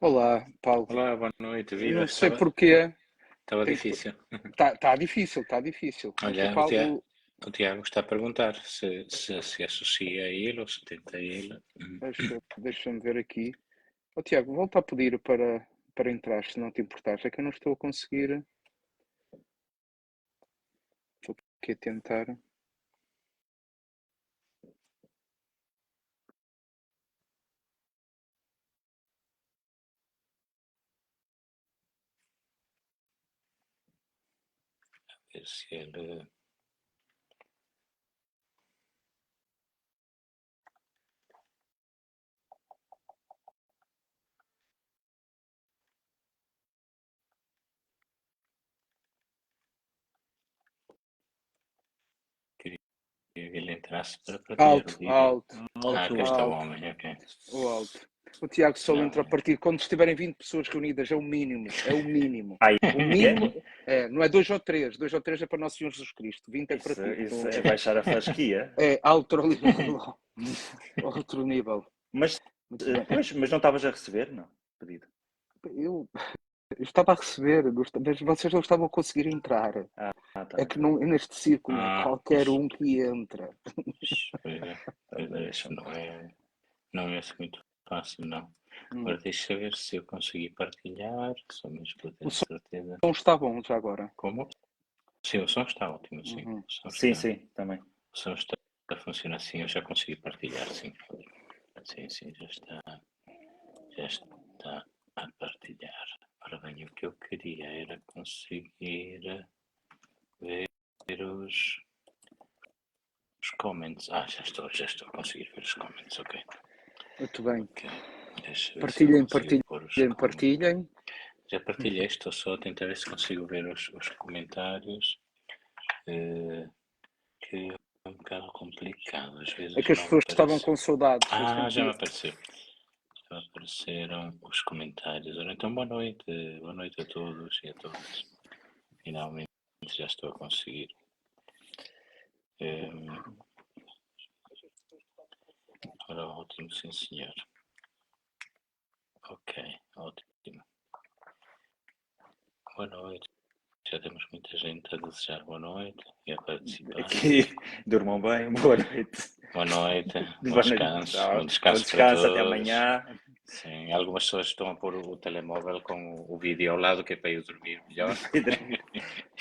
Olá, Paulo. Olá, boa noite, viva. Não sei Estava, porquê. estava Tem... difícil. Tá difícil, tá difícil. Mas o Olha, Paulo, o Tiago está a perguntar se associa a ele ou se tenta ele. deixa-me ver aqui. Tiago, volta a pedir para entrar, se não te importares. É que eu não estou a conseguir. Estou aqui a tentar. Ver se ele. Queria que ele entrasse para partilhar o Alto, vídeo. alto, Ah, cá está o alto, homem, ok. o alto. O Tiago só Não. entra a partir quando estiverem 20 pessoas reunidas. É o mínimo. É o mínimo. Ai, O mínimo não é dois ou três. Dois ou três é para Nosso Senhor Jesus Cristo. 20 é para ti. isso é baixar a fasquia. É outro nível. Outro nível. Mas, Muito bem. mas não estavas a receber, não? Pedido. Eu estava a receber, mas vocês não estavam a conseguir entrar. Tá É bem, que tá bem. não, neste círculo é qualquer um que entra. Pois é, isso não é assim muito fácil, não. Agora deixa eu ver se eu consegui partilhar, só mesmo para ter O a certeza. som está bom já agora. Como? Sim, o som está ótimo, sim. Uhum. O som Sim, está, sim, também. o som está a funcionar assim, eu já consegui partilhar, sim. Sim, já está a partilhar. Ora bem, o que eu queria era conseguir ver os comments. Ah, já estou a conseguir ver os comments, ok. Muito bem. Ok, deixa eu ver se eu Partilhem, consigo pôr os partilhem, comments. partilhem. Já partilhei, estou só a tentar ver se consigo ver os comentários. Que é um bocado complicado, às vezes É que as não pessoas estavam aparece. com saudades. Ah, já me apareceu. Já apareceram os comentários. Ora, então, boa noite a todos e a todas. Finalmente já estou a conseguir. Ora, ótimo, sim senhor. Ok, ótimo. Boa noite. Já temos muita gente a desejar boa noite e a participar. Aqui, durmam bem, boa noite. Boa noite, bom Boa noite. descanso, Tchau. bom descanso para Descanso, até todos. amanhã. Sim, algumas pessoas estão a pôr o telemóvel com o vídeo ao lado, que é para eu dormir melhor.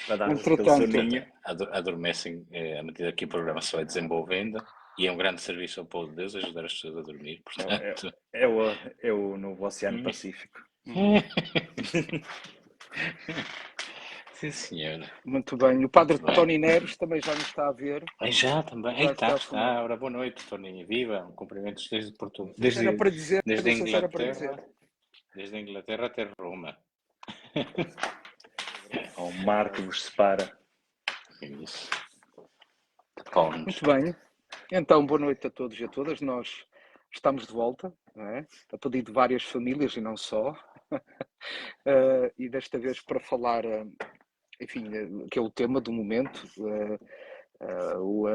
Para dar aquele Entretanto, soninho. Adormecem à medida que o programa se vai desenvolvendo e é um grande serviço ao povo de Deus ajudar as pessoas a dormir, portanto. É o novo Oceano Pacífico. Sim, senhor. muito bem. O padre Muito bem. Tony Neres também já nos está a ver. Aí já também. Já Aí está a está. Ora, boa noite, Toninho. Viva. Cumprimentos desde Portugal. Era para dizer, Desde não a sei se era para dizer. Inglaterra. Desde a Inglaterra até Roma. O mar que vos separa. Isso. Pontos. Muito bem. Então, boa noite a todos e a todas. Nós estamos de volta, não é? A pedido de várias famílias e não só. E desta vez para falar, enfim, que é o tema do momento,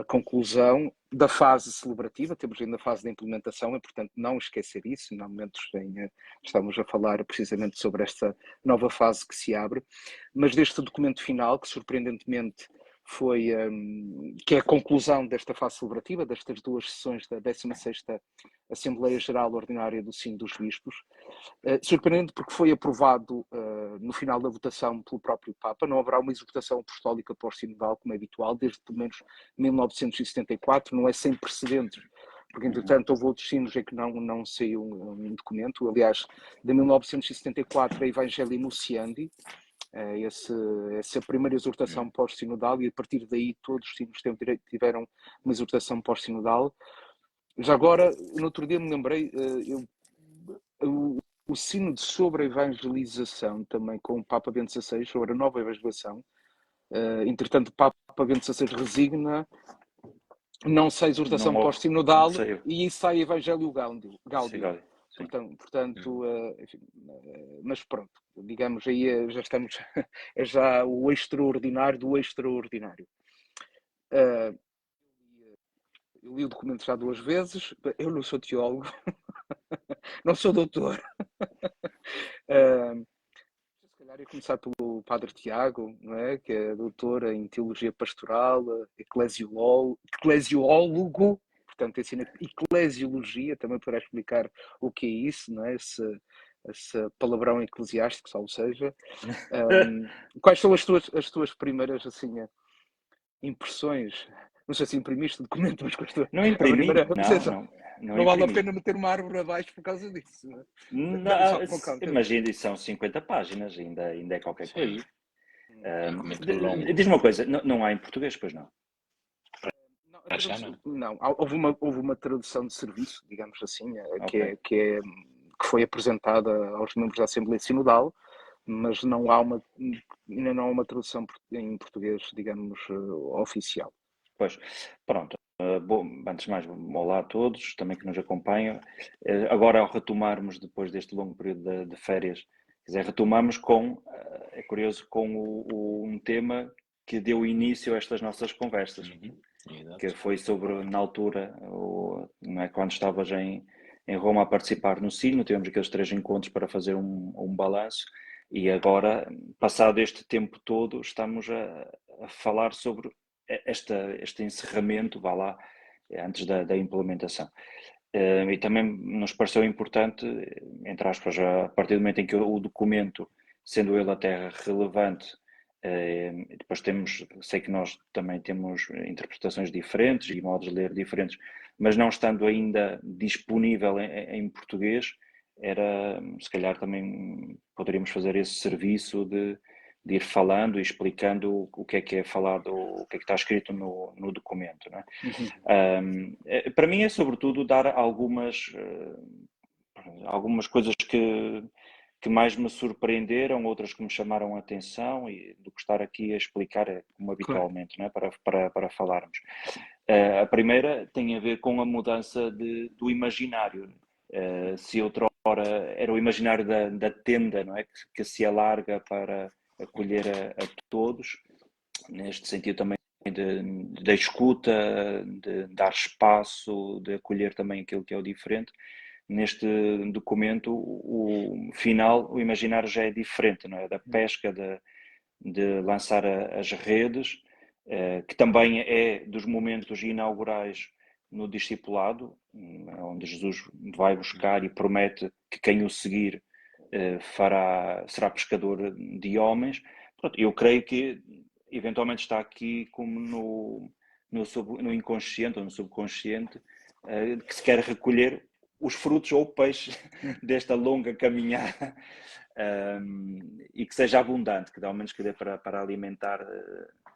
a conclusão da fase celebrativa. Temos ainda a fase de implementação, é portanto não esquecer isso. Há momentos em estamos a falar precisamente sobre esta nova fase que se abre, mas deste documento final, que surpreendentemente foi, que é a conclusão desta fase celebrativa, destas duas sessões da 16ª Assembleia Geral Ordinária do Sino dos Bispos. Surpreendente porque foi aprovado no final da votação pelo próprio Papa. Não haverá uma exortação apostólica pós-sinodal, como é habitual, desde pelo menos 1974, não é sem precedentes, porque entretanto houve outros sinos em que não saiu um documento. Aliás, de 1974 a Evangelii Nuntiandi, essa primeira exortação pós-sinodal, e a partir daí todos os sinos tiveram uma exortação pós-sinodal. Já agora, no outro dia me lembrei, o sínodo sobre a evangelização, também com o Papa Bento XVI, sobre a nova evangelização. Entretanto, o Papa Bento XVI resigna, não sai exortação pós-sinodal e sai Evangelho Gaudium. Portanto, enfim, mas pronto, digamos, aí já estamos, é já o extraordinário do extraordinário. Eu li o documento já 2 vezes, eu não sou teólogo, não sou doutor, Ah, se calhar ia começar pelo Padre Tiago, não é? Que é doutor em Teologia Pastoral, eclesiólogo, portanto ensina eclesiologia, também para explicar o que é isso, não é? Esse palavrão eclesiástico, salvo seja. Quais são as tuas primeiras, assim, impressões? Não sei se imprimiste o documento, mas Não a imprimi, primeira não, percepção. não Não vale a imprimi. pena meter uma árvore abaixo por causa disso, não é? Não, Não, só, com calma, imagina, são 50 páginas, ainda é qualquer Sim, coisa. é um documento longo. Diz-me uma coisa, não há em português, pois não? Não, Ah, já não. não, houve uma tradução de serviço, digamos assim, Ok. que foi apresentada aos membros da Assembleia Sinodal, mas ainda não há uma tradução em português, digamos, oficial. Pois, pronto. Bom, antes de mais, olá a todos, também que nos acompanham. Agora, ao retomarmos, depois deste longo período de férias, quer dizer, retomamos é curioso, com um tema que deu início a estas nossas conversas, que Exato. foi sobre, na altura, não é, quando estavas em Roma a participar no Sino, tivemos aqueles 3 encontros para fazer um balanço, e agora, passado este tempo todo, estamos a falar sobre este encerramento, vá lá, antes da implementação. E também nos pareceu importante, entre aspas, a partir do momento em que o documento, sendo ele até relevante, depois sei que nós também temos interpretações diferentes e modos de ler diferentes, mas não estando ainda disponível em português, se calhar também poderíamos fazer esse serviço de ir falando e explicando o que é falado, o que está escrito no documento, não é? Para mim é sobretudo dar algumas coisas que mais me surpreenderam, outras que me chamaram a atenção, e do que estar aqui a explicar, como Claro. habitualmente, não é? para falarmos. A primeira tem a ver com a mudança do imaginário. Se outrora era o imaginário da tenda, não é? Que se alarga para acolher a todos, neste sentido também da escuta, de dar espaço, de acolher também aquilo que é o diferente. Neste documento, o final, o imaginário já é diferente, não é? Da pesca, de lançar as redes, que também é dos momentos inaugurais no discipulado, onde Jesus vai buscar e promete que quem o seguir será pescador de homens. Pronto, eu creio que eventualmente está aqui como no inconsciente ou no subconsciente, que se quer recolher os frutos ou o peixe desta longa caminhada, e que seja abundante, que dê ao menos que dê para alimentar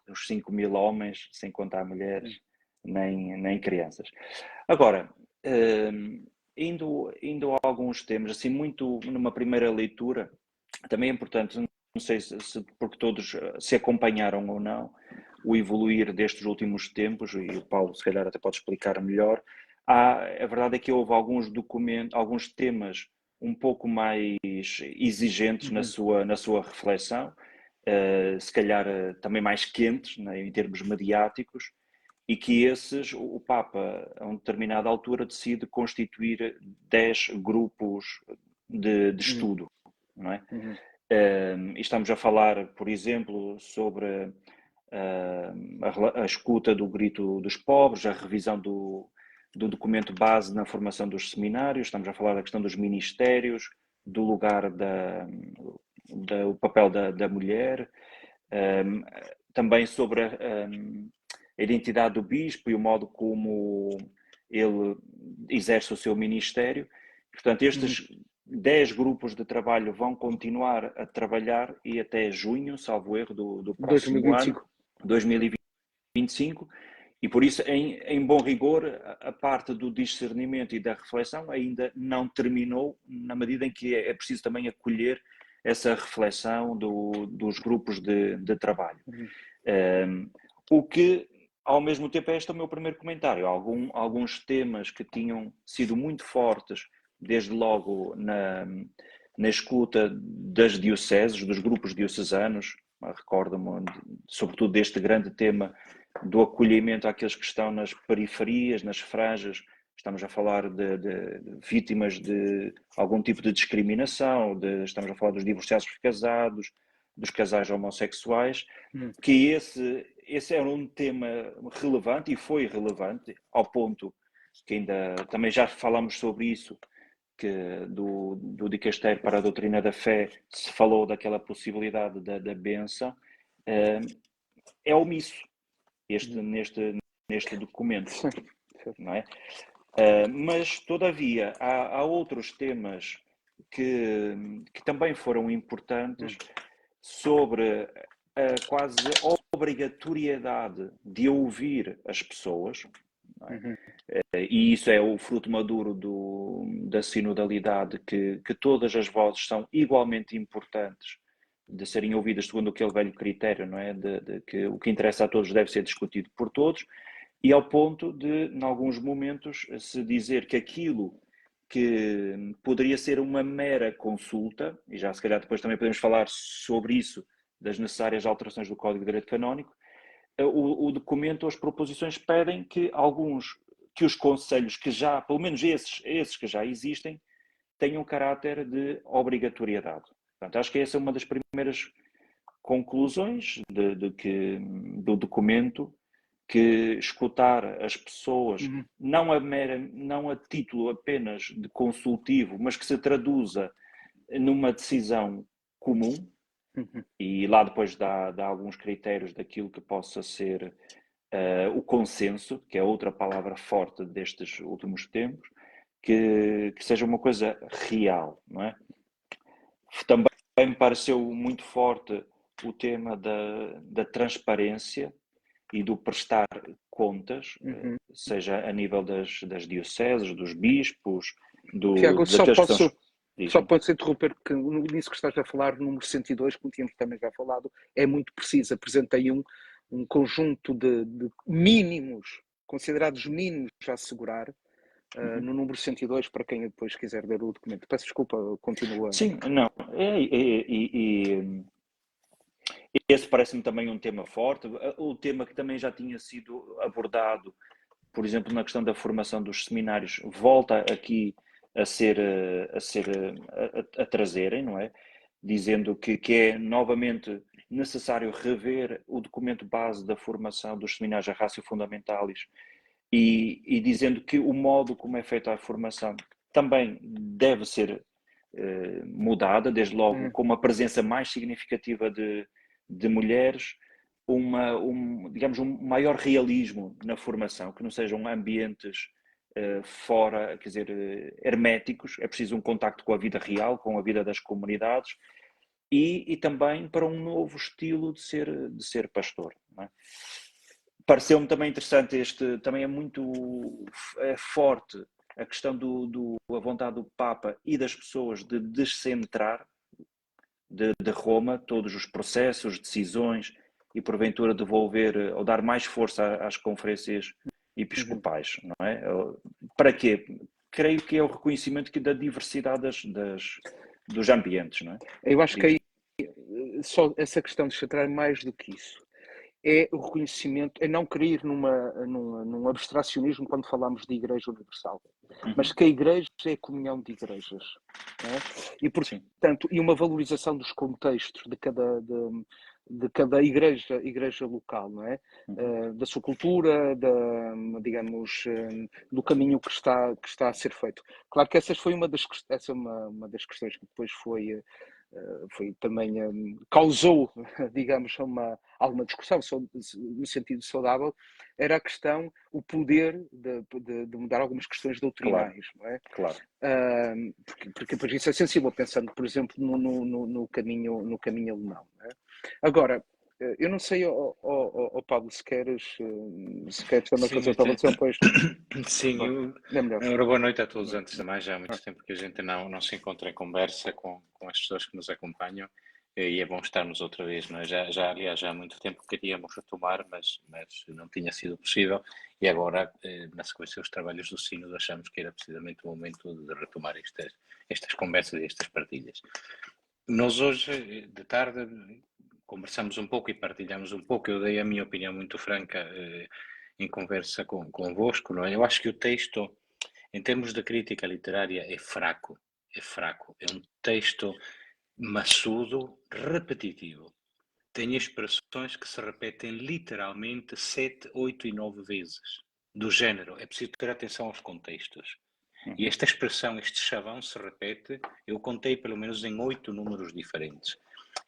os 5.000 homens, sem contar mulheres nem crianças. Agora, indo a alguns temas, assim, muito numa primeira leitura, também é importante, não sei porque todos se acompanharam ou não, o evoluir destes últimos tempos, e o Paulo se calhar até pode explicar melhor. A verdade é que houve alguns temas um pouco mais exigentes na sua reflexão, se calhar também mais quentes, né, em termos mediáticos, e que o Papa, a uma determinada altura, decide constituir 10 grupos de estudo, não é? E estamos a falar, por exemplo, sobre a escuta do grito dos pobres, a revisão do documento base na formação dos seminários, estamos a falar da questão dos ministérios, do lugar o papel da mulher, também sobre a identidade do bispo e o modo como ele exerce o seu ministério. Portanto, estes 10 grupos de trabalho vão continuar a trabalhar e até junho, salvo erro, do próximo ano, 2025, e por isso, em bom rigor, a parte do discernimento e da reflexão ainda não terminou, na medida em que é preciso também acolher essa reflexão dos grupos de trabalho. O que, ao mesmo tempo, este é o meu primeiro comentário. Alguns temas que tinham sido muito fortes, desde logo na escuta das dioceses, dos grupos diocesanos, recordo-me sobretudo deste grande tema do acolhimento àqueles que estão nas periferias, nas franjas, estamos a falar de vítimas de algum tipo de discriminação, estamos a falar dos divorciados casados, dos casais homossexuais, que esse era um tema relevante e foi relevante, ao ponto que ainda também já falamos sobre isso, que do Dicastério para a Doutrina da Fé se falou daquela possibilidade da bênção, é omisso neste documento, não é? Mas, todavia, há outros temas que também foram importantes sobre a quase obrigatoriedade de ouvir as pessoas, não é? E isso é o fruto maduro da sinodalidade, que todas as vozes são igualmente importantes de serem ouvidas segundo aquele velho critério, não é? De que o que interessa a todos deve ser discutido por todos, e ao ponto de, em alguns momentos, se dizer que aquilo que poderia ser uma mera consulta, e já se calhar depois também podemos falar sobre isso, das necessárias alterações do Código de Direito Canónico, o documento, as proposições pedem que os conselhos que já, pelo menos esses que já existem, tenham caráter de obrigatoriedade. Portanto, acho que essa é uma das primeiras conclusões do documento, que escutar as pessoas, não a título apenas de consultivo, mas que se traduza numa decisão comum, e lá depois dá alguns critérios daquilo que possa ser o consenso, que é outra palavra forte destes últimos tempos, que seja uma coisa real, não é? Também me pareceu muito forte o tema da transparência e do prestar contas, seja a nível das dioceses, dos bispos, Tiago, daqueles que são... só posso interromper, porque nisso que estás a falar, no número 102, como tínhamos também já falado, é muito preciso. Apresentei um conjunto de mínimos, considerados mínimos a assegurar, no número 102, para quem depois quiser ler o documento. Peço desculpa, continua. Sim, não. Esse parece-me também um tema forte. O tema que também já tinha sido abordado, por exemplo, na questão da formação dos seminários, volta aqui a trazerem, não é? Dizendo que é novamente necessário rever o documento base da formação dos seminários a Ratio Fundamentalis e dizendo que o modo como é feita a formação também deve ser mudada, desde logo com uma presença mais significativa de mulheres, digamos, um maior realismo na formação, que não sejam ambientes fora, quer dizer, herméticos. É preciso um contacto com a vida real, com a vida das comunidades, e também para um novo estilo de ser pastor, não é? Pareceu-me também interessante também é muito forte a questão a vontade do Papa e das pessoas de descentrar de Roma todos os processos, decisões, e porventura devolver ou dar mais força às conferências episcopais, não é? Para quê? Creio que é o reconhecimento da diversidade dos ambientes, não é? Eu acho que aí só essa questão de centrar mais do que isso é o reconhecimento, é não cair num abstracionismo quando falamos de Igreja Universal, mas que a Igreja é a comunhão de igrejas, não é? E portanto, e uma valorização dos contextos de cada igreja local, não é? Da sua cultura, digamos, do caminho que está a ser feito. Claro que essa é uma das questões que depois foi também causou, digamos, alguma discussão no sentido saudável, era a questão, o poder de mudar algumas questões doutrinais, Claro, não é? claro. Porque depois isso é sensível, pensando, por exemplo, no caminho alemão, não é? Agora, eu não sei, Pablo, se queres também fazer outra avaliação, pois. Sim, É melhor. ora, boa noite a todos. Antes de mais, já há muito tempo que a gente não se encontra em conversa com as pessoas que nos acompanham, e é bom estarmos outra vez, não é? Aliás, já há muito tempo que queríamos retomar, mas não tinha sido possível, e agora, na sequência dos trabalhos do Sínodo, achamos que era precisamente o momento de retomar estas conversas e estas partilhas. Nós hoje, de tarde, conversamos um pouco e partilhamos um pouco. Eu dei a minha opinião muito franca em conversa convosco, não é? Eu acho que o texto em termos de crítica literária, é fraco. É fraco. É um texto maçudo, repetitivo. Tem expressões que se repetem literalmente 7, 8 e 9 vezes. Do género, é preciso ter atenção aos contextos. E esta expressão, este chavão se repete, eu contei pelo menos em 8 números diferentes.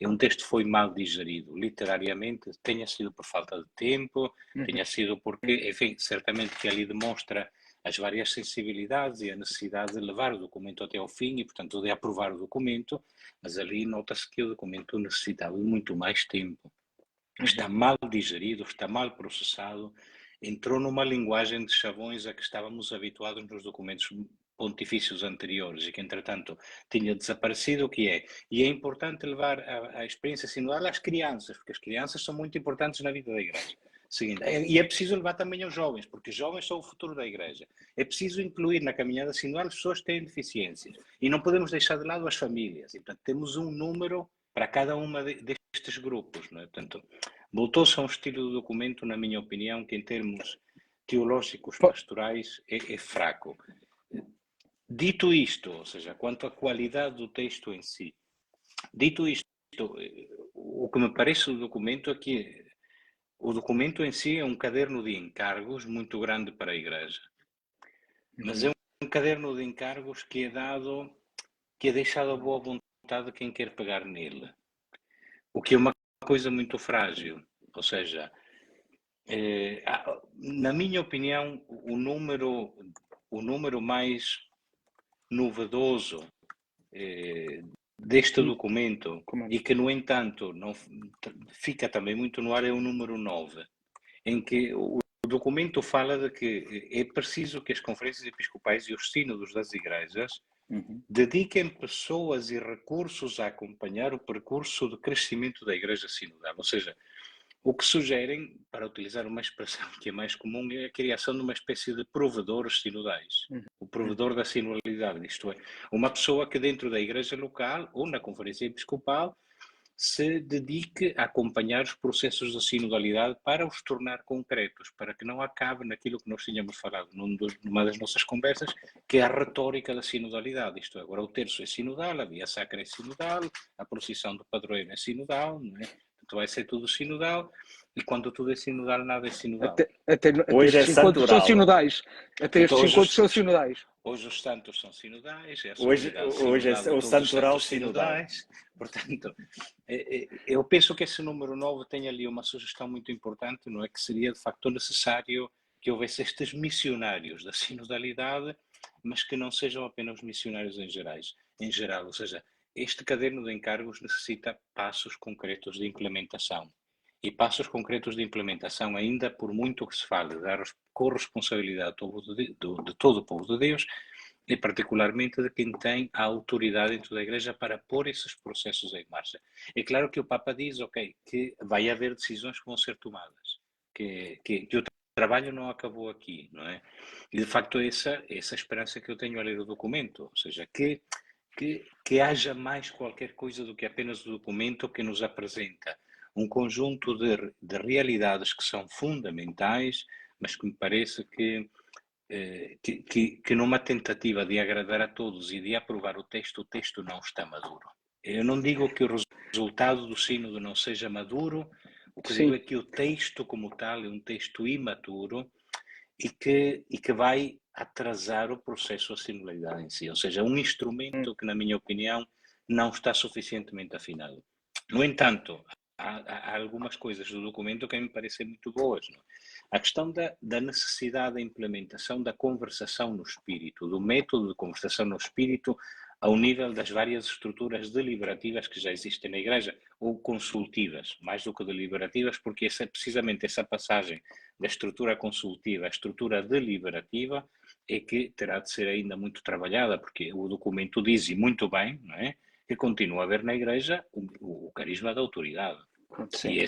É um texto que foi mal digerido, literariamente, tenha sido por falta de tempo, tenha sido porque, enfim, certamente que ali demonstra as várias sensibilidades e a necessidade de levar o documento até ao fim e, portanto, de aprovar o documento, mas ali nota-se que o documento necessitava de muito mais tempo. Está mal digerido, está mal processado, entrou numa linguagem de chavões a que estávamos habituados nos documentos pontifícios anteriores e que, entretanto, tinha desaparecido, o que é. E é importante levar a experiência sinodal às crianças, porque as crianças são muito importantes na vida da Igreja. Seguinte, e é preciso levar também aos jovens, porque os jovens são o futuro da Igreja. É preciso incluir na caminhada sinodal as pessoas que têm deficiências. E não podemos deixar de lado as famílias. E, portanto, temos um número para cada uma destes grupos. Não é? Portanto, voltou-se a um estilo de documento, na minha opinião, que em termos teológicos pastorais é fraco. Dito isto, ou seja, quanto à qualidade do texto em si, dito isto, o que me parece do documento é que o documento em si é um caderno de encargos muito grande para a Igreja, mas é um caderno de encargos que é deixado à boa vontade de quem quer pegar nele, o que é uma coisa muito frágil, ou seja, na minha opinião, o número mais novedoso deste documento e que, no entanto, não fica também muito no ar é o número 9, em que o documento fala de que é preciso que as conferências episcopais e os sínodos das igrejas dediquem pessoas e recursos a acompanhar o percurso de crescimento da igreja sinodal, ou seja, o que sugerem, para utilizar uma expressão que é mais comum, é a criação de uma espécie de provedores sinodais. O provedor da sinodalidade, isto é, uma pessoa que dentro da igreja local ou na conferência episcopal se dedique a acompanhar os processos da sinodalidade para os tornar concretos, para que não acabe naquilo que nós tínhamos falado numa das nossas conversas, que é a retórica da sinodalidade. Isto é, agora o terço é sinodal, a via sacra é sinodal, a procissão do padroeiro é sinodal, não é? Vai ser tudo sinodal, e quando tudo é sinodal, nada é sinodal. Até Hoje estes é encontros são santoral. sinodais. Até estes encontros são sinodais. Hoje os santos são sinodais, é a Hoje é o santoral sinodais. Portanto, eu penso que esse número 9 tem ali uma sugestão muito importante, não é? Que seria de facto necessário que houvesse estes missionários da sinodalidade, mas que não sejam apenas missionários em geral, ou seja, este caderno de encargos necessita passos concretos de implementação. E passos concretos de implementação, ainda por muito que se fale da corresponsabilidade de todo o povo de Deus, e particularmente de quem tem a autoridade dentro da Igreja para pôr esses processos em marcha. É claro que o Papa diz, ok, que vai haver decisões que vão ser tomadas, que o trabalho não acabou aqui, não é? E de facto essa esperança que eu tenho a ler o documento, ou seja, que haja mais qualquer coisa do que apenas o documento que nos apresenta um conjunto de realidades que são fundamentais, mas que me parece que numa tentativa de agradar a todos e de aprovar o texto não está maduro. Eu não digo que o resultado do sínodo não seja maduro, o que digo é que o texto como tal é um texto imaturo e que vai atrasar o processo de sinodalidade em si, ou seja, um instrumento que, na minha opinião, não está suficientemente afinado. No entanto, há algumas coisas do documento que me parecem muito boas. Não? A questão da necessidade da implementação da conversação no espírito, do método de conversação no espírito ao nível das várias estruturas deliberativas que já existem na Igreja, ou consultivas, mais do que deliberativas, porque precisamente essa passagem da estrutura consultiva à estrutura deliberativa é que terá de ser ainda muito trabalhada, porque o documento diz, e muito bem, não é? Que continua a haver na Igreja o carisma da autoridade. E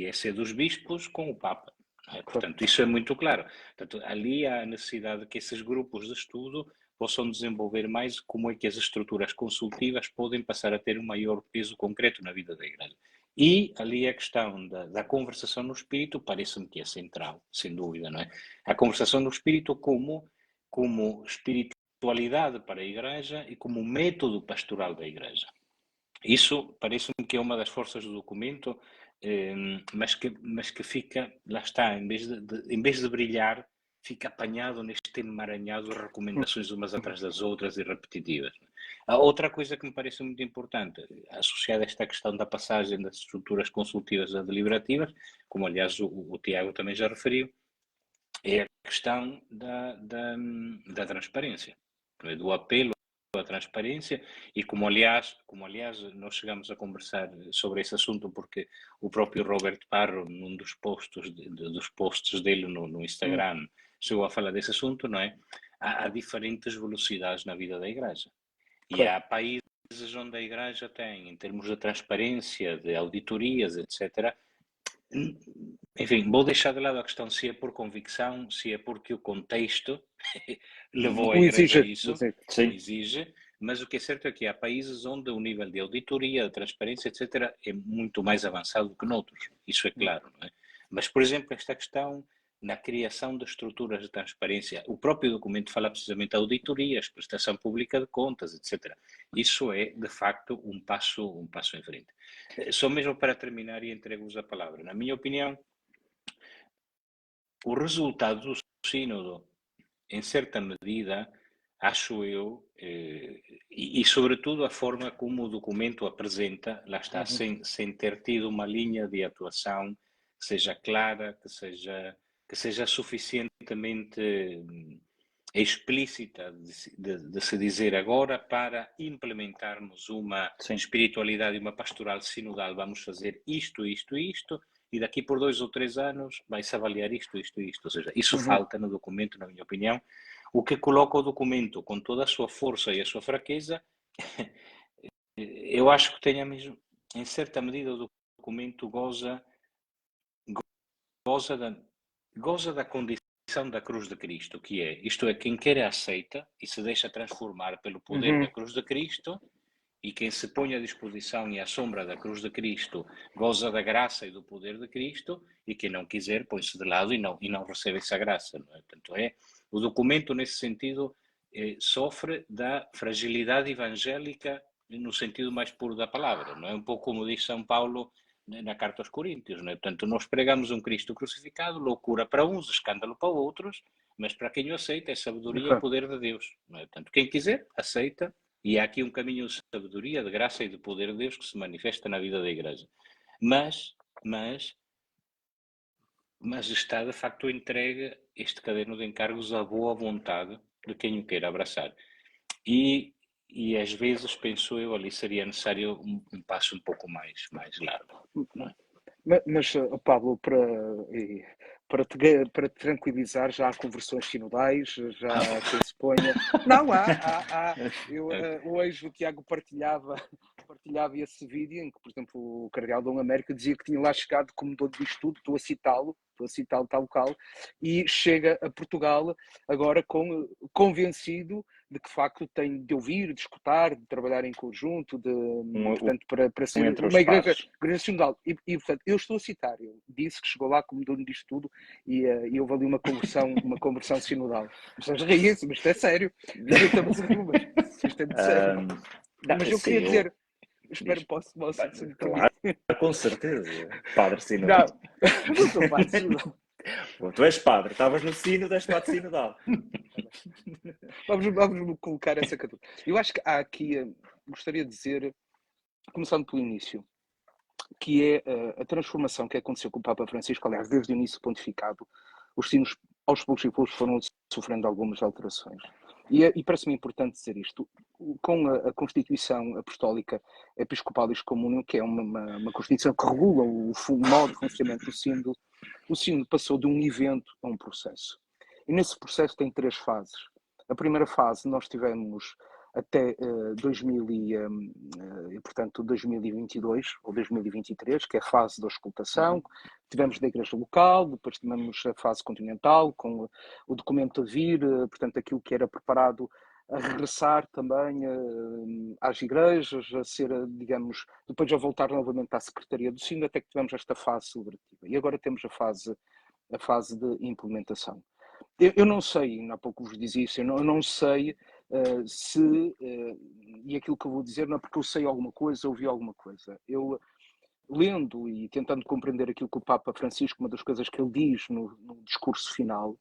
esse é dos bispos com o Papa. É? Portanto, isso é muito claro. Portanto, ali há a necessidade de que esses grupos de estudo possam desenvolver mais como é que as estruturas consultivas podem passar a ter um maior peso concreto na vida da Igreja. E ali a questão da conversação no espírito parece-me que é central, sem dúvida, não é? A conversação no espírito como como espiritualidade para a Igreja e como método pastoral da Igreja. Isso parece-me que é uma das forças do documento, mas que fica, lá está, em vez de brilhar, fica apanhado neste emaranhado de recomendações umas atrás das outras e repetitivas. A outra coisa que me parece muito importante, associada a esta questão da passagem das estruturas consultivas a deliberativas, como aliás o Tiago também já referiu, é a questão da transparência, do apelo à transparência e como aliás nós chegamos a conversar sobre esse assunto porque o próprio Robert Parro num dos posts dele no Instagram chegou a falar desse assunto, não é? Há diferentes velocidades na vida da Igreja e há países onde a Igreja tem, em termos de transparência, de auditorias, etc., enfim, vou deixar de lado a questão se é por convicção, se é porque o contexto levou a Igreja a isso, o exige, mas o que é certo é que há países onde o nível de auditoria, de transparência, etc., é muito mais avançado que noutros, isso é claro, não é? Mas, por exemplo, esta questão na criação de estruturas de transparência, o próprio documento fala precisamente de auditorias, prestação pública de contas, etc. Isso é, de facto, um passo em frente. Só mesmo para terminar e entrego-vos a palavra. Na minha opinião, o resultado do sínodo, em certa medida, acho eu, e sobretudo a forma como o documento apresenta, lá está, sem ter tido uma linha de atuação que seja clara, que seja suficientemente explícita de se dizer agora para implementarmos uma espiritualidade e uma pastoral sinodal, vamos fazer isto, e daqui por 2 ou 3 anos vai-se avaliar isto. Ou seja, isso falta no documento, na minha opinião, o que coloca o documento com toda a sua força e a sua fraqueza. Eu acho que tenha mesmo, em certa medida, o documento goza da condição da cruz de Cristo, que é, isto é, quem quer aceita e se deixa transformar pelo poder da cruz de Cristo, e quem se põe à disposição e à sombra da cruz de Cristo goza da graça e do poder de Cristo, e quem não quiser põe-se de lado e não recebe essa graça. Não é? Portanto, o documento, nesse sentido, sofre da fragilidade evangélica no sentido mais puro da palavra. Não é um pouco como diz São Paulo na carta aos Coríntios. Não é? Portanto, nós pregamos um Cristo crucificado, loucura para uns, escândalo para outros, mas para quem o aceita é sabedoria e poder de Deus. Não é? Portanto, quem quiser, aceita. E há aqui um caminho de sabedoria, de graça e de poder de Deus que se manifesta na vida da Igreja. Mas está de facto entregue este caderno de encargos à boa vontade de quem o queira abraçar. E às vezes, penso eu, ali seria necessário um passo um pouco mais largo. Não é? Mas, Pablo, para te tranquilizar, já há conversões sinodais, já quem se ponha. Não, há. Hoje o Tiago partilhava esse vídeo em que, por exemplo, o Cardeal Dom Américo dizia que tinha lá chegado como dono disto tudo, estou a citá-lo tal qual, e chega a Portugal agora convencido de que de facto tem de ouvir, de escutar, de trabalhar em conjunto, portanto, para ser uma igreja sinodal. E, portanto, eu estou a citar, ele disse que chegou lá como dono disto tudo e houve ali uma conversão sinodal. Mas ri-se, mas isto é sério. Isto é muito sério. Mas eu queria dizer... Espero, posso claro, com certeza. Padre sinodal. Não sou padre sinodal. Bom, tu és padre, estavas no sino, és padre sinodal. Vamos colocar essa categoria. Eu acho que há aqui, gostaria de dizer, começando pelo início, que é a transformação que aconteceu com o Papa Francisco, aliás, desde o início pontificado, os sinos aos poucos e poucos foram sofrendo algumas alterações. E parece-me importante dizer isto, com a Constituição Apostólica Episcopal Excommunium, que é uma Constituição que regula o modo de funcionamento do sínodo, o sínodo passou de um evento a um processo. E nesse processo tem 3 fases. A primeira fase nós tivemos até 2022 ou 2023, que é a fase da auscultação. Tivemos da igreja local, depois tivemos a fase continental, com o documento a vir, portanto, aquilo que era preparado a regressar também às igrejas, a ser, digamos, depois a voltar novamente à Secretaria do Sínodo, até que tivemos esta fase celebrativa. E agora temos a fase de implementação. eu não sei, há pouco vos dizia isso, eu não sei se, e aquilo que eu vou dizer não é porque eu sei alguma coisa, ouvi alguma coisa. Eu, lendo e tentando compreender aquilo que o Papa Francisco, uma das coisas que ele diz no discurso final,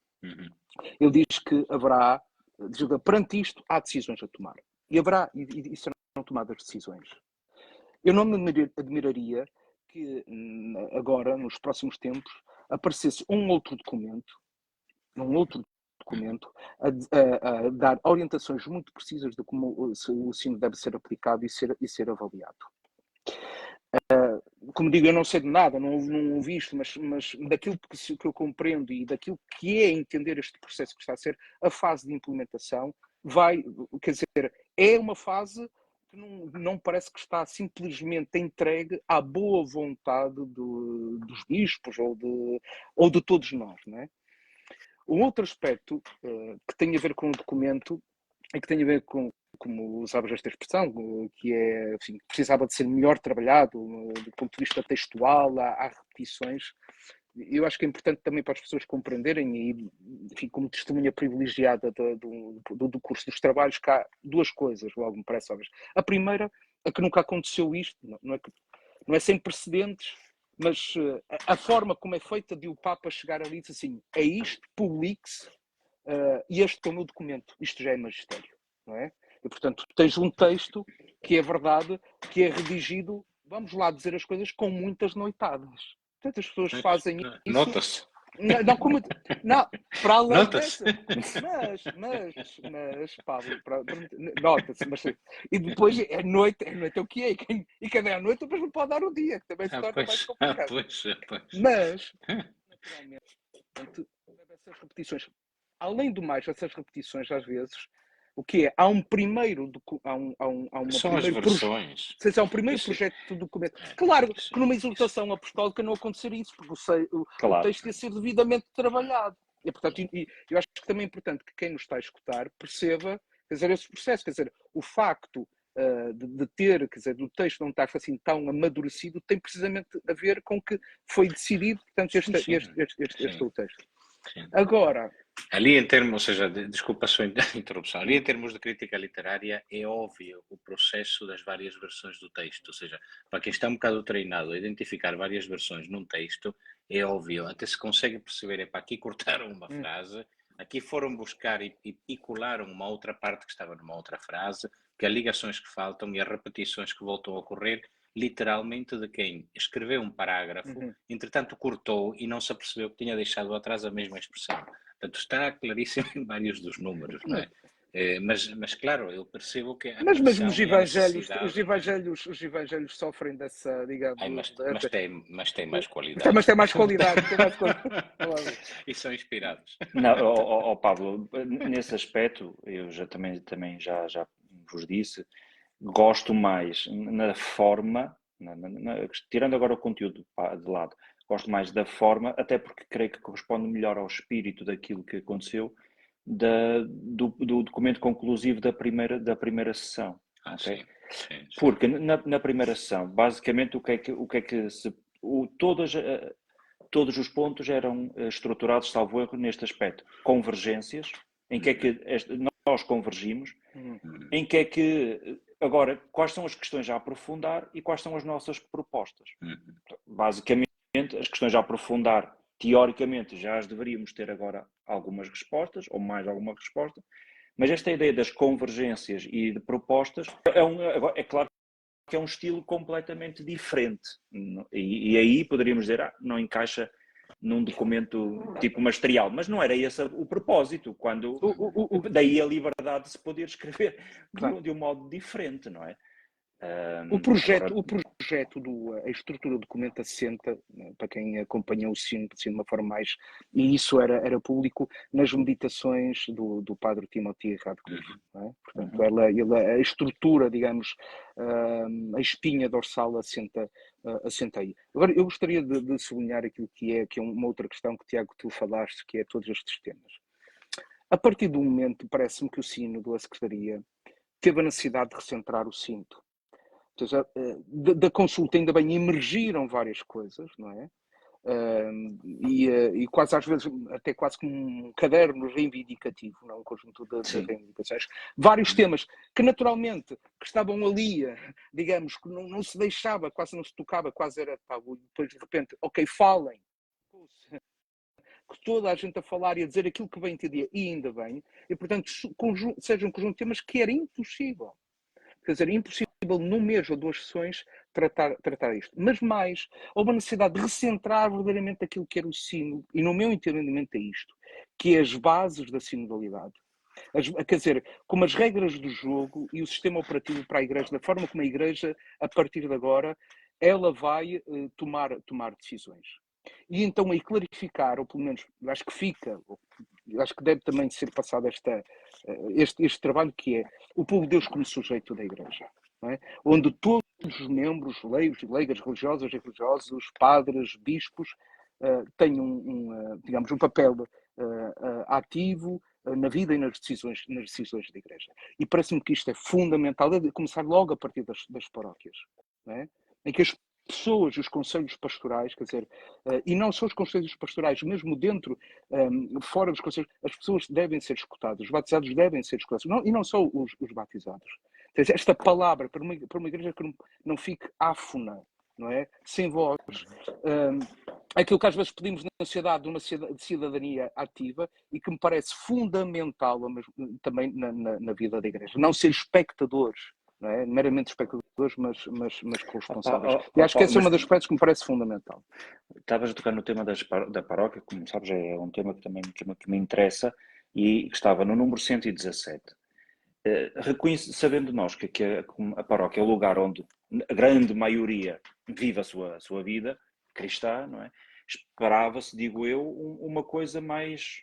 ele diz que haverá, perante isto, há decisões a tomar. E serão tomadas decisões. Eu não me admiraria que agora, nos próximos tempos, aparecesse um outro documento a dar orientações muito precisas de como o ensino deve ser aplicado e ser avaliado. Como digo, eu não sei de nada, não ouvi isto, mas daquilo que eu compreendo e daquilo que é entender este processo que está a ser, a fase de implementação quer dizer, é uma fase que não parece que está simplesmente entregue à boa vontade dos bispos ou de todos nós, não é? Um outro aspecto que tem a ver com o documento e que tem a ver com, como usavas esta expressão, que é, enfim, precisava de ser melhor trabalhado do ponto de vista textual, há repetições. Eu acho que é importante também para as pessoas compreenderem, e enfim, como testemunha privilegiada do curso dos trabalhos, que há duas coisas, logo me parece óbvias. A primeira é que nunca aconteceu isto, não é sem precedentes, mas a forma como é feita de o Papa chegar ali e dizer assim, é isto, publique-se, e este é o meu documento, isto já é magistério, não é? E, portanto, tens um texto que é verdade, que é redigido, vamos lá dizer as coisas, com muitas noitadas. Portanto, as pessoas fazem isso... Nota-se. Não, para além Nota-se. dessa, mas Pablo, nota-se, mas e depois é noite é o que é, e cada à noite depois não pode dar o dia, que também se torna mais complicado. Pois. Mas, naturalmente, essas repetições, além do mais, essas repetições às vezes, o que é? Há um primeiro São as versões. Há um primeiro projeto de documento. Claro que numa exortação apostólica não acontecer isso, porque o texto ia ser devidamente trabalhado. E, portanto, eu acho que também é importante que quem nos está a escutar perceba, quer dizer, esse processo, quer dizer, o facto de ter, quer dizer, do texto não estar assim tão amadurecido, tem precisamente a ver com que foi decidido, portanto, este é o texto. Sim. Agora... Ali em termos, ou seja, desculpa a sua interrupção, ali em termos de crítica literária é óbvio o processo das várias versões do texto, ou seja, para quem está um bocado treinado a identificar várias versões num texto, é óbvio, até se consegue perceber, para aqui cortaram uma frase, aqui foram buscar e colaram uma outra parte que estava numa outra frase, que há ligações que faltam e há repetições que voltam a ocorrer, literalmente de quem escreveu um parágrafo, entretanto cortou e não se apercebeu que tinha deixado atrás a mesma expressão. Portanto, está claríssimo em vários dos números, não é? Mas claro, eu percebo que a mas mesmo os evangelhos sofrem dessa, digamos... mas tem mais qualidade. Mas tem mais qualidade. E são inspirados. Não, Pablo, nesse aspecto, eu também já vos disse, gosto mais na forma, tirando agora o conteúdo de lado, gosto mais da forma, até porque creio que corresponde melhor ao espírito daquilo que aconteceu, do documento conclusivo da primeira sessão. Okay? Sim. Porque na primeira sessão, basicamente, todos os pontos eram estruturados, salvo erro, neste aspecto. Convergências, em que é que nós convergimos, em que é que... Agora, quais são as questões a aprofundar e quais são as nossas propostas? Basicamente, as questões a aprofundar, teoricamente, já as deveríamos ter agora algumas respostas, ou mais alguma resposta, mas esta ideia das convergências e de propostas é claro que é um estilo completamente diferente. E aí poderíamos dizer, não encaixa num documento tipo magisterial, mas não era esse o propósito, daí a liberdade de se poder escrever de um modo diferente, não é? O projeto, a estrutura do documento assenta, para quem acompanhou o sino de uma forma mais, e isso era público, nas meditações do padre Timothy Radcliffe. Não é? Portanto, a estrutura, digamos, a espinha dorsal assenta aí. Agora, eu gostaria de sublinhar aquilo que é uma outra questão que, Tiago, tu falaste, que é todos estes temas. A partir do momento, parece-me que o sínodo da Secretaria teve a necessidade de recentrar o cinto. Da consulta ainda bem emergiram várias coisas, não é? e quase às vezes até quase como um caderno reivindicativo, não? Um conjunto de reivindicações. Vários temas que naturalmente que estavam ali, digamos, que não se deixava, quase não se tocava, quase era tabu. E depois de repente, ok, falem. Que toda a gente a falar e a dizer aquilo que bem entendia, e ainda bem, e portanto seja um conjunto de temas que era impossível. Quer dizer, impossível num mês ou 2 sessões tratar isto. Mas mais, houve a necessidade de recentrar verdadeiramente aquilo que era o sino, e no meu entendimento é isto, que é as bases da sinodalidade. Quer dizer, como as regras do jogo e o sistema operativo para a Igreja, da forma como a Igreja, a partir de agora, ela vai tomar decisões. E então aí clarificar, ou pelo menos acho que fica, acho que deve também ser passado este trabalho que é o povo de Deus como sujeito da Igreja, não é? Onde todos os membros, leigos, leigas, religiosas e religiosos, padres, bispos, têm digamos, um papel ativo na vida e nas decisões da Igreja. E parece-me que isto é fundamental, de começar logo a partir das paróquias, não é? Em que as pessoas e os conselhos pastorais, quer dizer, e não só os conselhos pastorais, mesmo dentro, fora dos conselhos, as pessoas devem ser escutadas, os batizados devem ser escutados, e não só os batizados. Quer dizer, esta palavra, para uma igreja que não fique áfona, não é? Sem voz, aquilo que às vezes pedimos na sociedade, uma de cidadania ativa, e que me parece fundamental também na vida da igreja. Não ser espectadores, não é? Meramente espectadores, mas corresponsáveis. E acho que esse é um dos aspectos que me parece fundamental. Estavas a tocar no tema da paróquia, como sabes, é um tema que também que me interessa e que estava no número 117. Sabendo nós que a paróquia é o lugar onde a grande maioria vive a sua vida cristã, não é? Esperava-se, digo eu, uma coisa mais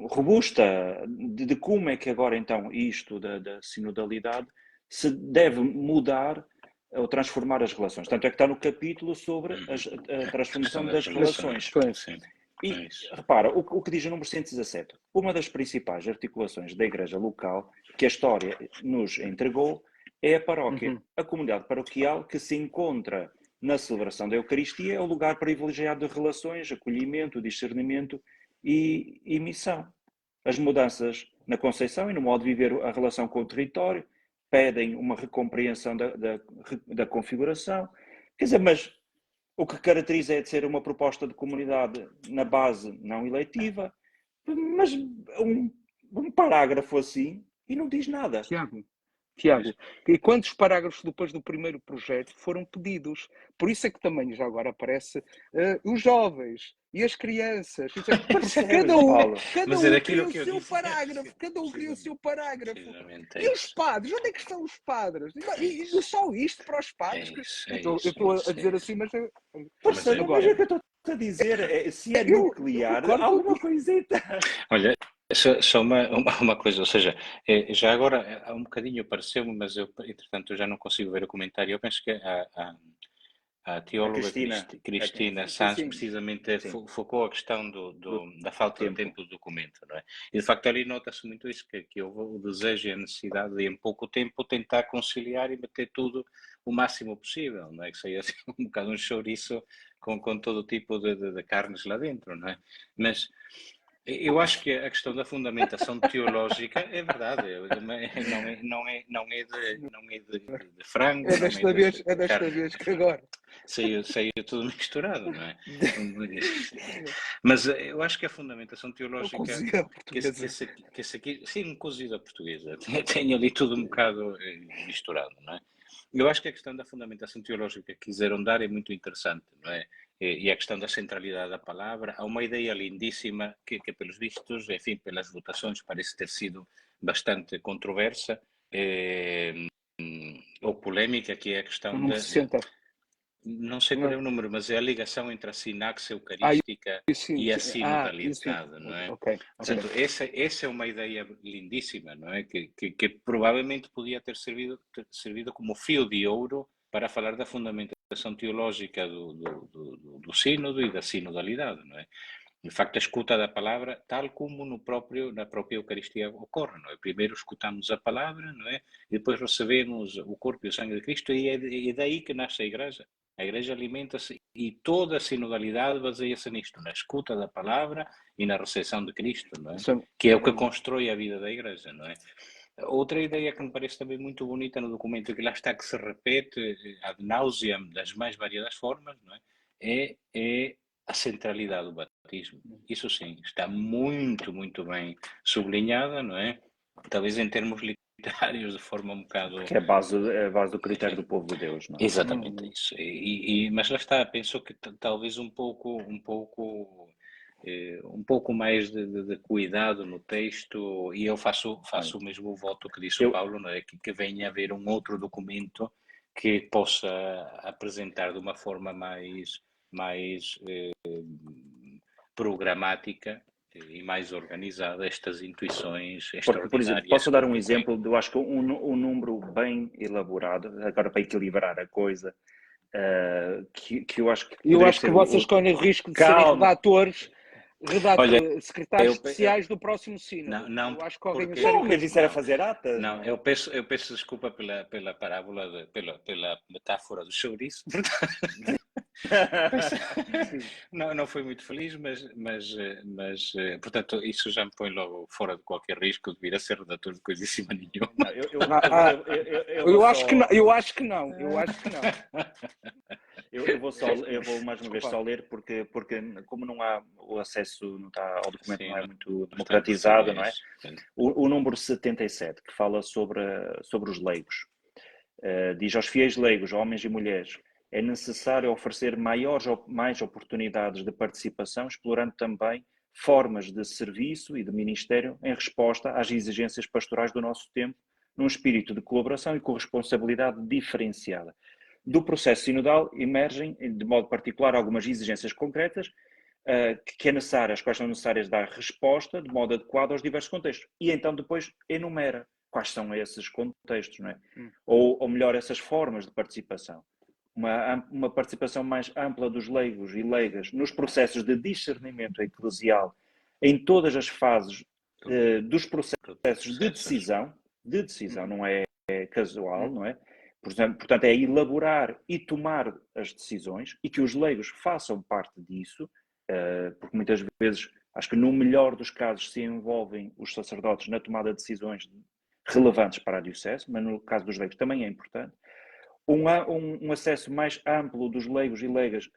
robusta de como é que agora então isto da sinodalidade se deve mudar ou transformar as relações. Tanto é que está no capítulo sobre a transformação das relações. Sim. E repara, o que diz o número 117, uma das principais articulações da igreja local que a história nos entregou é a paróquia, a comunidade paroquial que se encontra na celebração da Eucaristia, é o lugar privilegiado de relações, acolhimento, discernimento e missão. As mudanças na concepção e no modo de viver a relação com o território pedem uma recompreensão da configuração. Quer dizer, mas o que caracteriza é de ser uma proposta de comunidade na base não eleitiva, mas um parágrafo assim e não diz nada. Tiago, e quantos parágrafos depois do primeiro projeto foram pedidos? Por isso é que também já agora aparece os jovens e as crianças. Cada um cria o seu parágrafo. Cada um cria o seu parágrafo. E os padres? Onde é que estão os padres? E só isto para os padres? Eu estou a dizer assim, mas... Mas é o que eu estou a dizer. Se é nuclear, alguma coisita. Olha, só uma coisa, ou seja, já agora há um bocadinho pareceu-me, mas eu, entretanto, já não consigo ver o comentário. Eu penso que a teóloga Cristina Sanz precisamente focou a questão da falta de tempo do documento, não é? E de facto ali nota-se muito isso, que houve o desejo e a necessidade de em pouco tempo tentar conciliar e meter tudo o máximo possível, não é? Que saia assim um bocado um chouriço com todo tipo de carnes lá dentro, não é? Mas eu acho que a questão da fundamentação teológica é verdade, não é de frango. É desta vez que agora. Saiu tudo misturado, não é? Mas eu acho que a fundamentação teológica. Que esse aqui, sim, cozida portuguesa. Tem ali tudo um bocado misturado, não é? Eu acho que a questão da fundamentação teológica que quiseram dar é muito interessante, não é? E a questão da centralidade da palavra. Há uma ideia lindíssima que pelos vistos, enfim, pelas votações, parece ter sido bastante controversa ou polémica, que é a questão da... Não sei qual é o número, mas é a ligação entre a sinaxe eucarística e a sinodalidade, não é? Portanto, essa é uma ideia lindíssima, não é? Que provavelmente podia ter servido como fio de ouro para falar da fundamentação teológica do sínodo e da sinodalidade, não é? De facto, a escuta da palavra, tal como na própria Eucaristia ocorre, não é? Primeiro escutamos a palavra, não é? E depois recebemos o corpo e o sangue de Cristo, e é daí que nasce a Igreja. A Igreja alimenta-se e toda a sinodalidade baseia-se nisto, na escuta da palavra e na recepção de Cristo, não é? Que é o que constrói a vida da Igreja, não é? Outra ideia que me parece também muito bonita no documento, que lá está, que se repete ad nauseam das mais variadas formas, não é? É a centralidade do batismo. Isso sim, está muito, muito bem sublinhada, não é? Talvez em termos literários, de forma um bocado... Que é a base do critério do povo de Deus, não é? Exatamente isso. Mas lá está, penso que talvez um pouco mais de cuidado no texto, e eu faço o mesmo voto que disse o Paulo, não é? Que venha a haver um outro documento que possa apresentar de uma forma mais programática e mais organizada estas intuições extraordinárias. Por exemplo, posso dar um exemplo? Eu acho que um número bem elaborado, agora para equilibrar a coisa, que eu acho que... Eu acho que vocês correm o risco de serem redatores, secretários especiais do próximo sínodo. Não, eu acho que correm porque... Não, mas isso era fazer atas. Não, eu peço desculpa pela parábola, pela metáfora do chouriço. Não foi muito feliz, mas portanto, isso já me põe logo fora de qualquer risco de vir a ser redator de coisíssima nenhuma. Eu acho que não. Eu vou mais uma vez só ler porque como não há o acesso, não está ao documento, sim, não é muito democratizado, não é? O número 77, que fala sobre os leigos, diz aos fiéis leigos, homens e mulheres, é necessário oferecer mais oportunidades de participação, explorando também formas de serviço e de ministério em resposta às exigências pastorais do nosso tempo, num espírito de colaboração e corresponsabilidade diferenciada. Do processo sinodal emergem, de modo particular, algumas exigências concretas que é necessário, as quais são necessárias dar resposta de modo adequado aos diversos contextos. E então depois enumera quais são esses contextos, não é? Ou melhor, essas formas de participação. Uma participação mais ampla dos leigos e leigas nos processos de discernimento eclesial em todas as fases dos processos de decisão, não é casual, não é? Portanto, é elaborar e tomar as decisões e que os leigos façam parte disso, porque muitas vezes, acho que no melhor dos casos se envolvem os sacerdotes na tomada de decisões relevantes para a diocese, mas no caso dos leigos também é importante. Um acesso mais amplo dos leigos e leigas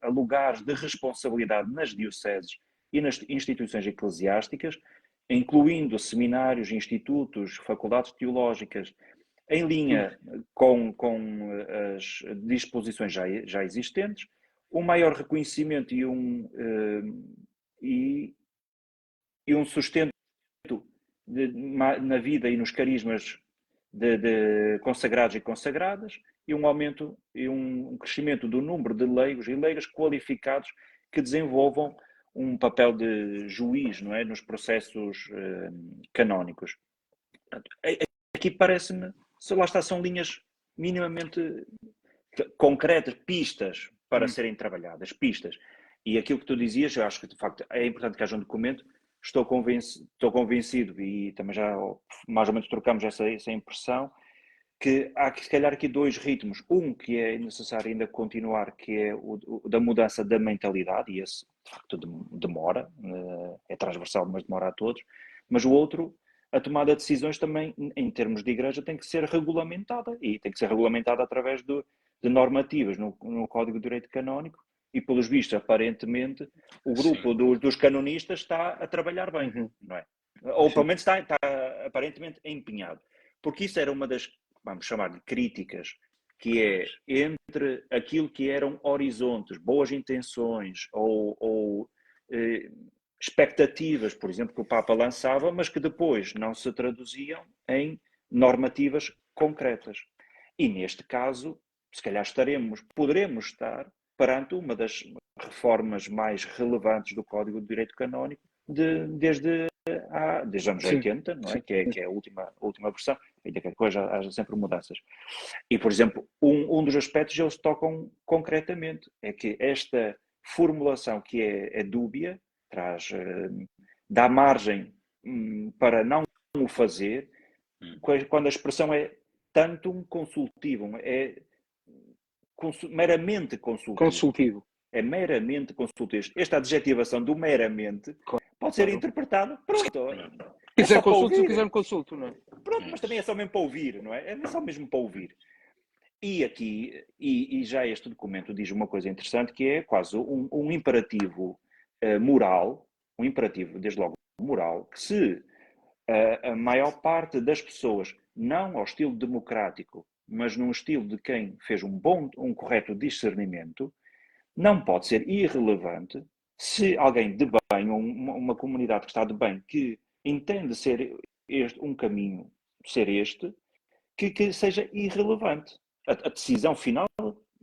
a lugares de responsabilidade nas dioceses e nas instituições eclesiásticas, incluindo seminários, institutos, faculdades teológicas, em linha com as disposições já existentes, um maior reconhecimento e um sustento na vida e nos carismas de consagrados e consagradas, e um aumento e um crescimento do número de leigos e leigas qualificados que desenvolvam um papel de juiz, não é, nos processos canónicos. Aqui parece-me, lá está, são linhas minimamente concretas, pistas para serem trabalhadas, pistas. E aquilo que tu dizias, eu acho que de facto é importante que haja um documento. Estou convencido, e também já mais ou menos trocamos essa impressão, que há se calhar aqui dois ritmos. Um que é necessário ainda continuar, que é o da mudança da mentalidade, e esse de facto demora, é transversal, mas demora a todos. Mas o outro, a tomada de decisões também, em termos de igreja, tem que ser regulamentada, e tem que ser regulamentada através de normativas no Código de Direito Canónico. E, pelos vistos, aparentemente, o grupo dos canonistas está a trabalhar bem, não é? Ou, pelo menos, está aparentemente empenhado. Porque isso era uma das, vamos chamar de críticas, que é entre aquilo que eram horizontes, boas intenções ou expectativas, por exemplo, que o Papa lançava, mas que depois não se traduziam em normativas concretas. E, neste caso, se calhar poderemos estar perante uma das reformas mais relevantes do Código de Direito Canónico desde os anos 80, não é? Que é a última versão, ainda que a coisa haja sempre mudanças. E, por exemplo, um dos aspectos eles tocam concretamente, é que esta formulação que é dúbia, dá margem para não o fazer, quando a expressão é tantum consultivum, meramente consultivo. Consultivo. É meramente consultivo. Esta adjetivação do meramente pode ser interpretada. Pronto. Se quiser consulto, se quiser me consulto, não é? Pronto, mas também é só mesmo para ouvir, não é? É só mesmo para ouvir. E aqui, e já este documento diz uma coisa interessante, que é quase um imperativo moral, um imperativo, desde logo, moral, que se a maior parte das pessoas, não ao estilo democrático, mas num estilo de quem fez um correto discernimento, não pode ser irrelevante se alguém de bem, ou uma comunidade que está de bem, que entende ser um caminho, ser este, que seja irrelevante. A decisão final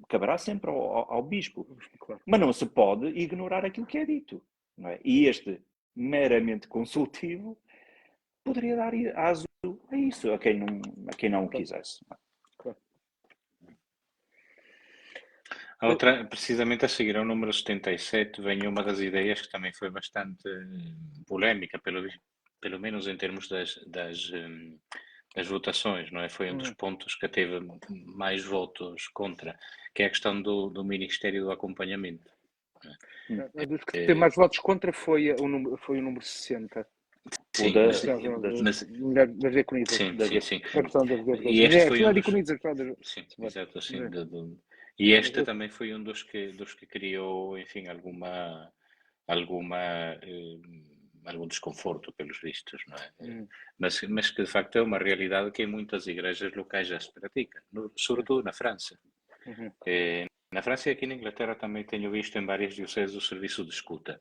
caberá sempre ao bispo. Mas não se pode ignorar aquilo que é dito. Não é? E este meramente consultivo poderia dar aso a isso, a quem não o quisesse. A outra, precisamente a seguir ao número 77, vem uma das ideias que também foi bastante polémica, pelo menos em termos das votações, não é? Foi um dos pontos que teve mais votos contra, que é a questão do Ministério do Acompanhamento. Dos que teve mais votos contra foi o número 60. Sim, das diaconias. Sim. E este foi um dos... Sim, exato, assim, e este também foi um dos que criou, enfim, algum desconforto pelos vistos, não é? Mas que de facto é uma realidade que em muitas igrejas locais já se pratica, sobretudo na França. Na França e aqui na Inglaterra também tenho visto em várias dioceses o serviço de escuta.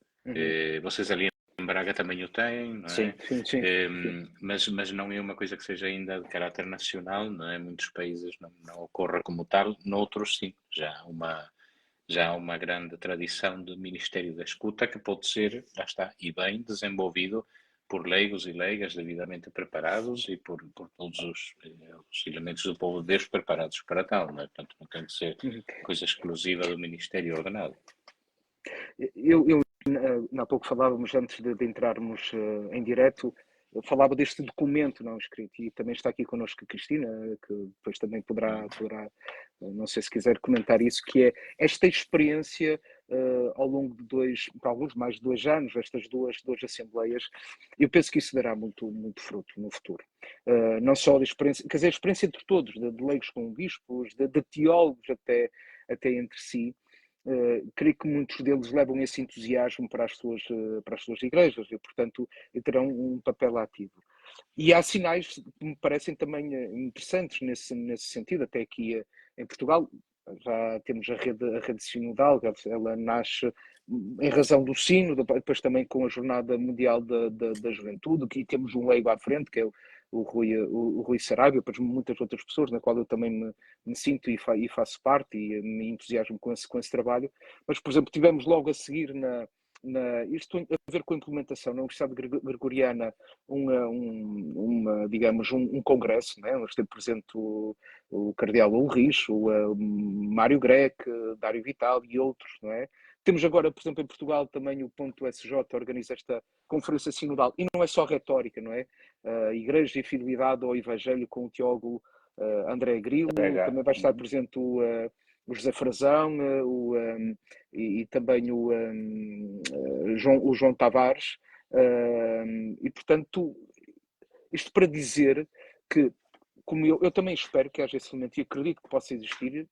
Vocês ali em Braga também o têm, não é? Sim. Mas não é uma coisa que seja ainda de caráter nacional, não é? Em muitos países não ocorre como tal, noutros sim, já há uma grande tradição de Ministério da Escuta que pode ser, já está, e bem desenvolvido por leigos e leigas devidamente preparados e por todos os elementos do povo de Deus preparados para tal, não é? Portanto, não tem que ser coisa exclusiva do Ministério ordenado. Há pouco falávamos, antes de entrarmos em direto, eu falava deste documento não escrito, e também está aqui connosco a Cristina, que depois também poderá, não sei se quiser comentar isso, que é esta experiência ao longo de para alguns mais de 2 anos, estas duas assembleias. Eu penso que isso dará muito fruto no futuro. Não só a experiência, quer dizer, a experiência de todos, de leigos com bispos, de teólogos até entre si. Creio que muitos deles levam esse entusiasmo para as suas igrejas e, portanto, terão um papel ativo. E há sinais que me parecem também interessantes nesse sentido. Até aqui em Portugal já temos a rede sinodal, ela nasce em razão do sino, depois também com a Jornada Mundial da Juventude, que temos um leigo à frente, que é o Rui Saraiva, depois muitas outras pessoas, na qual eu também me sinto e faço parte e me entusiasmo com esse trabalho. Mas, por exemplo, tivemos logo a seguir isto tem a ver com a implementação na Universidade Gregoriana, digamos, um congresso, né? Onde esteve presente o Cardeal Ulrich, o Mário Grec, Dário Vital e outros, não é? Temos agora, por exemplo, em Portugal também o Ponto SJ organiza esta conferência sinodal, e não é só retórica, não é? Igreja e Fidelidade ao Evangelho com o teólogo André Grilo, também vai estar presente o José Frazão e também o João Tavares, e portanto, isto para dizer que, como eu também espero que haja esse elemento e acredito que possa existir,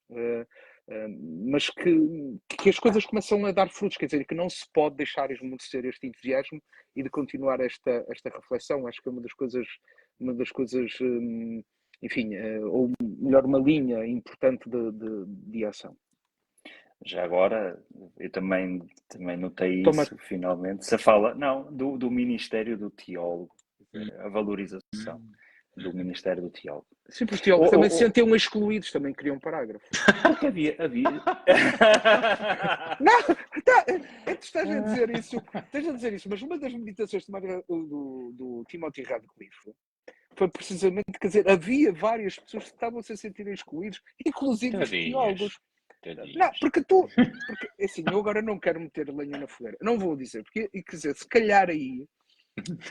mas que as coisas começam a dar frutos, quer dizer, que não se pode deixar esmorecer este entusiasmo e de continuar esta reflexão. Acho que é uma das coisas, enfim, ou melhor, uma linha importante de ação. Já agora, eu também notei isso, finalmente, se fala, do Ministério do Teólogo, a valorização do Ministério do Teólogo. Sim, os teólogos também se sentiam excluídos, também queriam um parágrafo. Porque havia... Não, tu estás a dizer isso, mas uma das meditações do Timothy Radcliffe foi precisamente, quer dizer, havia várias pessoas que estavam -se a sentir excluídos, inclusive os teólogos. Não, porque assim, eu agora não quero meter lenha na fogueira, não vou dizer, porque, quer dizer, se calhar aí,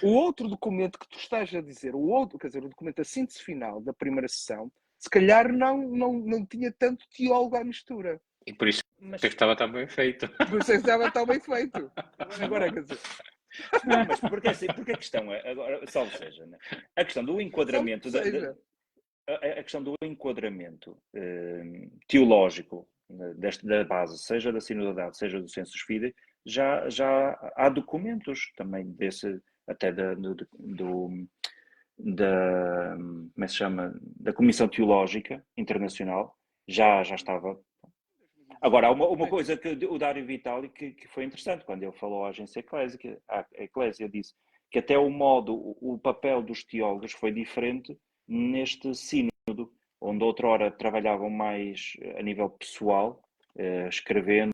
o outro documento que tu estás a dizer, quer dizer, o documento da síntese final da primeira sessão, se calhar não tinha tanto teólogo à mistura. E por isso Mas, é que estava tão bem feito. Por isso é que estava tão bem feito. Agora, quer dizer, não, mas porque, assim, porque a questão é, agora, salvo seja, né? A questão do enquadramento, seja. a questão do enquadramento teológico da base, seja da sinodalidade, seja do Sensus Fidei, já há documentos também desse, até como é que se chama, da Comissão Teológica Internacional, já estava. Agora, há uma coisa que o Dário Vitali que foi interessante, quando ele falou à agência Eclésia, a Eclésia disse que até o papel dos teólogos foi diferente neste sínodo, onde outrora trabalhavam mais a nível pessoal, escrevendo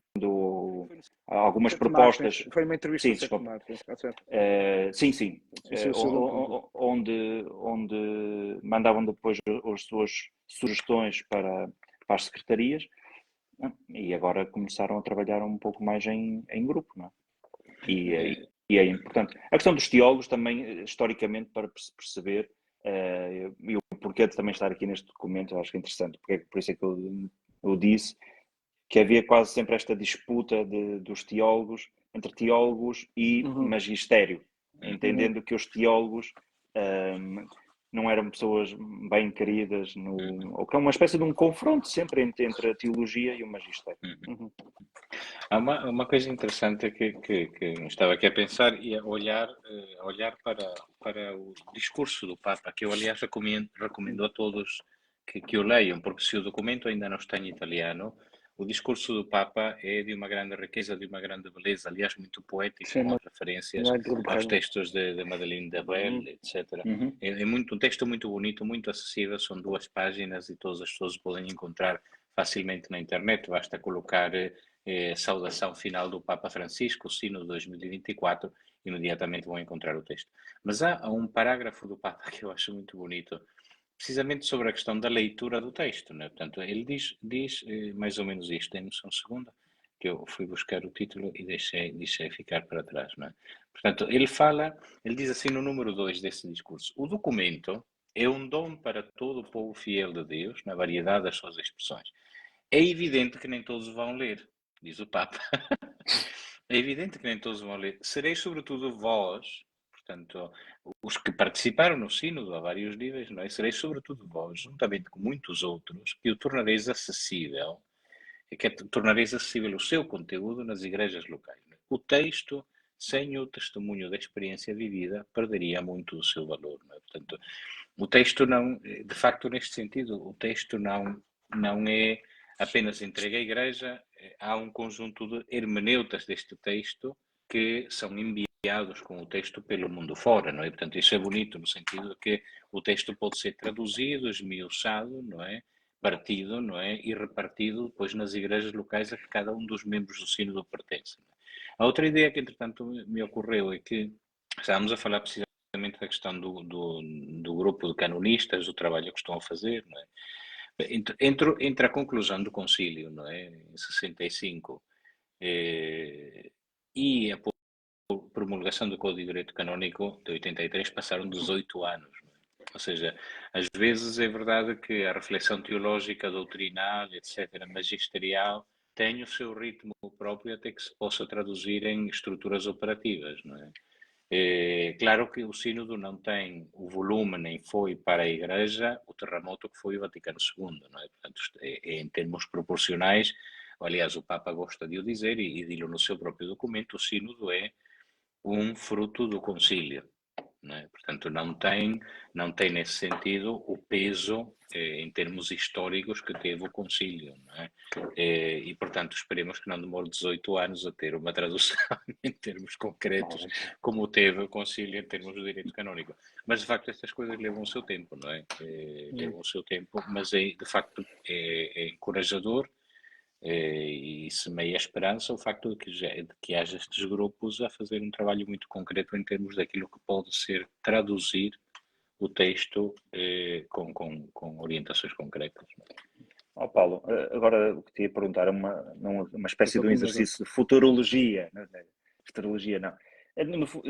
algumas propostas. Foi uma entrevista Sim, ao Sete Martins. sim. Onde mandavam depois as suas sugestões para as secretarias. E agora começaram a trabalhar um pouco mais em grupo, não é? E é importante. A questão dos teólogos também, historicamente, para perceber, e o porquê de também estar aqui neste documento, eu acho que é interessante, porque por isso é que eu disse que havia quase sempre esta disputa dos teólogos, entre teólogos e magistério, entendendo que os teólogos não eram pessoas bem queridas, ou que é uma espécie de um confronto sempre entre a teologia e o magistério. Há uma coisa interessante que estava aqui a pensar e a olhar para o discurso do Papa, que eu, aliás, recomendo a todos que o leiam, porque se o documento ainda não está em italiano, o discurso do Papa é de uma grande riqueza, de uma grande beleza, aliás, muito poético, com referências aos textos de Madeleine d'Abreu, etc. É um texto muito bonito, muito acessível, são 2 páginas e todas as pessoas podem encontrar facilmente na internet, basta colocar saudação final do Papa Francisco, Sino 2024, imediatamente vão encontrar o texto. Mas há um parágrafo do Papa que eu acho muito bonito, precisamente sobre a questão da leitura do texto, né? Portanto, ele diz mais ou menos isto, tem noção segunda, que eu fui buscar o título e deixei ficar para trás, né? Portanto, ele diz assim no número 2 desse discurso: o documento é um dom para todo o povo fiel de Deus, na variedade das suas expressões. É evidente que nem todos vão ler, diz o Papa. É evidente que nem todos vão ler. Sereis sobretudo vós, portanto, os que participaram no sínodo a vários níveis, não é? Sereis sobretudo vós, juntamente com muitos outros, que o tornareis acessível, tornareis acessível o seu conteúdo nas igrejas locais. Não é? O texto, sem o testemunho da experiência vivida, perderia muito o seu valor. Não é? Portanto, o texto não, de facto, neste sentido, o texto não é apenas entregue à igreja, há um conjunto de hermeneutas deste texto que são enviados com o texto pelo mundo fora, não é? Portanto, isso é bonito no sentido de que o texto pode ser traduzido, esmiuçado, não é? Partido, não é? E repartido depois nas igrejas locais a que cada um dos membros do sínodo pertence. A outra ideia que, entretanto, me ocorreu é que estávamos a falar precisamente da questão do grupo de canonistas, do trabalho que estão a fazer, não é? Entre a conclusão do concílio, não é? Em 65, e a promulgação do Código de Direito Canónico de 83 passaram 18 anos. Não é? Ou seja, às vezes é verdade que a reflexão teológica, doutrinal, etc., magisterial, tem o seu ritmo próprio até que se possa traduzir em estruturas operativas, não é? Claro que o sínodo não tem o volume nem foi para a Igreja o terremoto que foi o Vaticano II, não é? Portanto, em termos proporcionais, aliás, o Papa gosta de o dizer e dilo no seu próprio documento, o sínodo é um fruto do concílio, não é? Portanto, não tem nesse sentido o peso em termos históricos que teve o concílio, não é? E, portanto, esperemos que não demore 18 anos a ter uma tradução em termos concretos, como teve o concílio em termos do direito canónico. Mas, de facto, estas coisas levam o seu tempo, não é? Levam o seu tempo, mas, de facto, é encorajador e semeia a esperança o facto de que haja estes grupos a fazer um trabalho muito concreto em termos daquilo que pode ser traduzir o texto com orientações concretas. Paulo, agora o que te ia perguntar é uma espécie de um exercício de futurologia. Não é? Futurologia, não.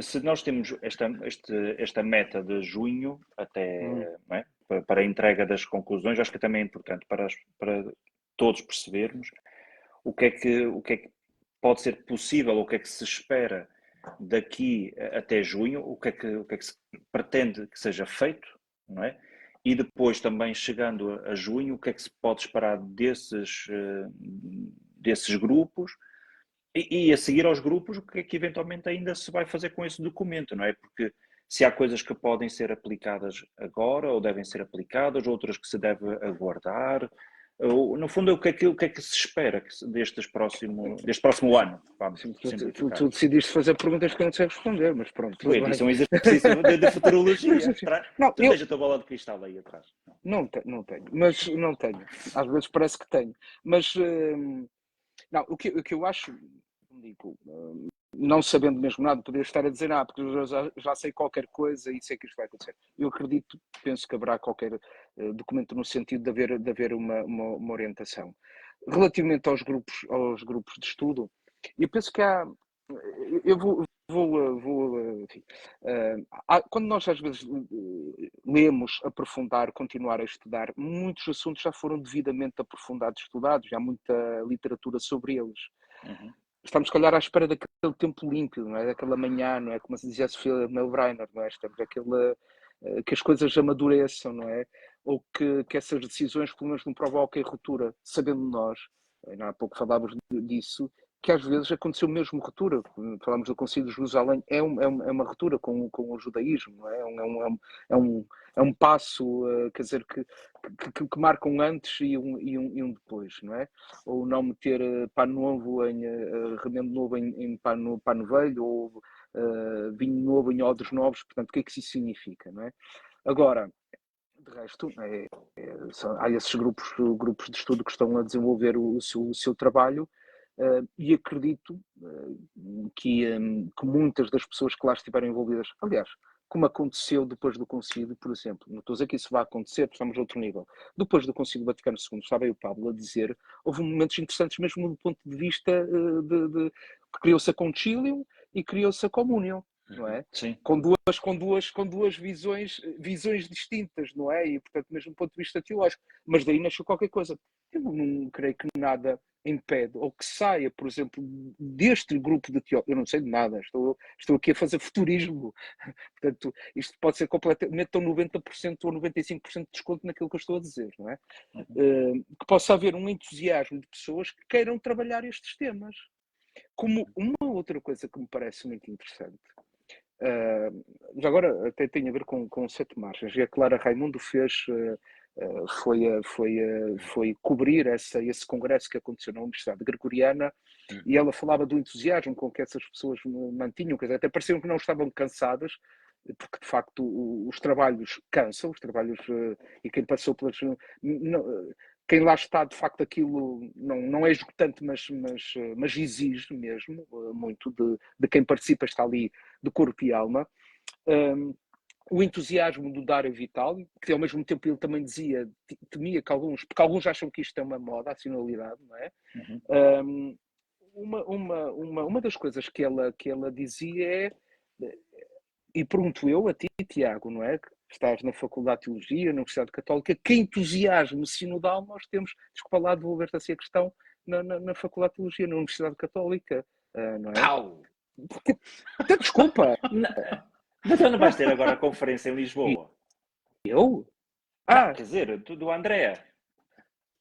Se nós temos esta meta de junho até, não é? para a entrega das conclusões, acho que também é importante para todos percebermos o que é que pode ser possível, o que é que se espera daqui até junho, o que é que se pretende que seja feito, não é? E depois também chegando a junho, o que é que se pode esperar desses grupos e a seguir aos grupos, o que é que eventualmente ainda se vai fazer com esse documento, não é? Porque se há coisas que podem ser aplicadas agora ou devem ser aplicadas, outras que se deve aguardar, ou, no fundo, o que é que se espera deste próximo ano? Vamos simplificar. Tu decidiste fazer perguntas que eu não sei responder, mas pronto. Tudo isso é um exercício de futurologia. Não, Tu tens a tua bola de cristal aí atrás. Não tenho, mas não tenho. Às vezes parece que tenho. Mas, não, o que eu acho, digo, não sabendo mesmo nada, poder estar a dizer, porque eu já sei qualquer coisa e sei que isto vai acontecer. Eu acredito, penso que haverá qualquer documento no sentido de haver uma orientação. Relativamente aos grupos de estudo, eu penso que há. Eu enfim, quando nós às vezes lemos, aprofundar, continuar a estudar, muitos assuntos já foram devidamente aprofundados, estudados, já há muita literatura sobre eles. Uhum. Estamos, se calhar, à espera daquele tempo límpido, não é? Daquela manhã, não é? Como se dizia a Sofia Melbrenner, não é? Estamos que as coisas amadureçam, não é? Ou que essas decisões, pelo menos, não provoquem ruptura, sabendo nós, há pouco falávamos disso, que às vezes aconteceu mesmo ruptura. Falámos do Concílio de Jerusalém, é uma ruptura com o judaísmo, não é? É um passo, quer dizer, que marca um antes e um depois, não é? Ou não meter pano novo remendo novo em pano velho, ou vinho novo em odres novos, portanto, o que é que isso significa, não é? Agora, de resto, há esses grupos de estudo que estão a desenvolver o seu trabalho, e acredito que muitas das pessoas que lá estiveram envolvidas, aliás, como aconteceu depois do Concílio, por exemplo, não estou a dizer que isso vai acontecer, porque estamos a outro nível. Depois do Concílio Vaticano II, estava aí o Pablo a dizer, houve momentos interessantes mesmo do ponto de vista que criou-se a Concilium e criou-se a Communion, não é? Sim. Com duas visões distintas, não é? E, portanto, mesmo do ponto de vista teológico. Mas daí nasceu qualquer coisa. Eu não creio que nada impede, ou que saia, por exemplo, deste grupo de teólogos. Eu não sei de nada, estou aqui a fazer futurismo. Portanto, isto pode ser completamente ou 90% ou 95% de desconto naquilo que eu estou a dizer, não é? Que possa haver um entusiasmo de pessoas que queiram trabalhar estes temas. Como uma outra coisa que me parece muito interessante, já agora até tem a ver com 7 margens, e a Clara Raimundo fez, foi cobrir esse congresso que aconteceu na Universidade Gregoriana, e ela falava do entusiasmo com que essas pessoas mantinham, quer dizer, até pareciam que não estavam cansadas, porque de facto os trabalhos cansam, e quem passou pelas... Quem lá está, de facto, aquilo não é esgotante, mas exige mesmo muito de quem participa, está ali de corpo e alma. O entusiasmo do dar é vital, que ao mesmo tempo ele também dizia, temia que porque alguns acham que isto é uma moda, a sinalidade, não é? Uhum. Uma das coisas que ela dizia e pergunto eu a ti, Tiago, não é? Que estás na Faculdade de Teologia, na Universidade Católica, que entusiasmo sinodal nós temos, desculpa lá devolver-te assim a questão, na Faculdade de Teologia, na Universidade Católica, não é? Pau! Porque, desculpa! Mas não vais ter agora a conferência em Lisboa? Eu? Quer dizer, do André.